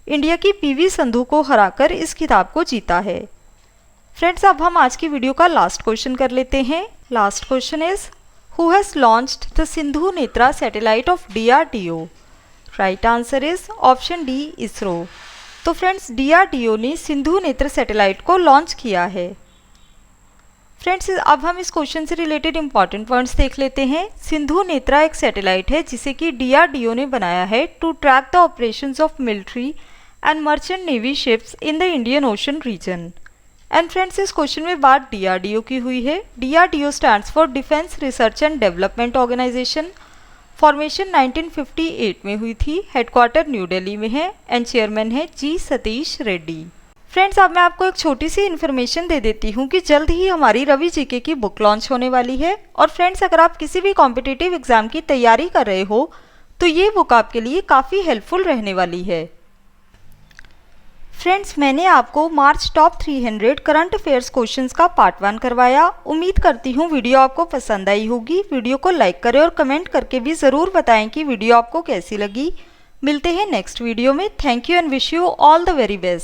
इंडिया की पीवी संधू को हराकर इस खिताब को जीता है। फ्रेंड्स अब हम आज की वीडियो का लास्ट क्वेश्चन कर लेते हैं। Last question is who has launched the Sindhu Netra satellite of DRDO? Right answer is option D ISRO. तो फ्रेंड्स DRDO ने सिंधु नेत्र सैटेलाइट को लॉन्च किया है। फ्रेंड्स अब हम इस क्वेश्चन से रिलेटेड इंपॉर्टेंट पॉइंट्स देख लेते हैं। सिंधु नेत्रा एक सैटेलाइट है जिसे कि DRDO ने बनाया है to track the operations of military and merchant navy ships in the Indian Ocean region. And friends इस क्वेश्चन में बात DRDO की हुई है। DRDO stands for defence research and development organisation. Formation 1958 में हुई थी। हेडक्वार्टर न्यू दिल्ली में है एंड चेयरमैन है जी सतीश रेड्डी। फ्रेंड्स अब मैं आपको एक छोटी सी इन्फॉर्मेशन दे देती हूँ कि जल्द ही हमारी रवि जीके की बुक लॉन्च होने वाली है। और फ्रेंड्स अगर आप किसी भी कॉम्पिटिटिव एग्जाम की तैयारी कर रहे हो तो ये बुक आपके लिए काफ़ी हेल्पफुल रहने वाली है। फ्रेंड्स मैंने आपको मार्च टॉप 300 करंट अफेयर्स क्वेश्चंस का पार्ट 1 करवाया। उम्मीद करती हूँ वीडियो आपको पसंद आई होगी। वीडियो को लाइक करें और कमेंट करके भी ज़रूर बताएं कि वीडियो आपको कैसी लगी। मिलते हैं नेक्स्ट वीडियो में। Thank you and wish you all the very best.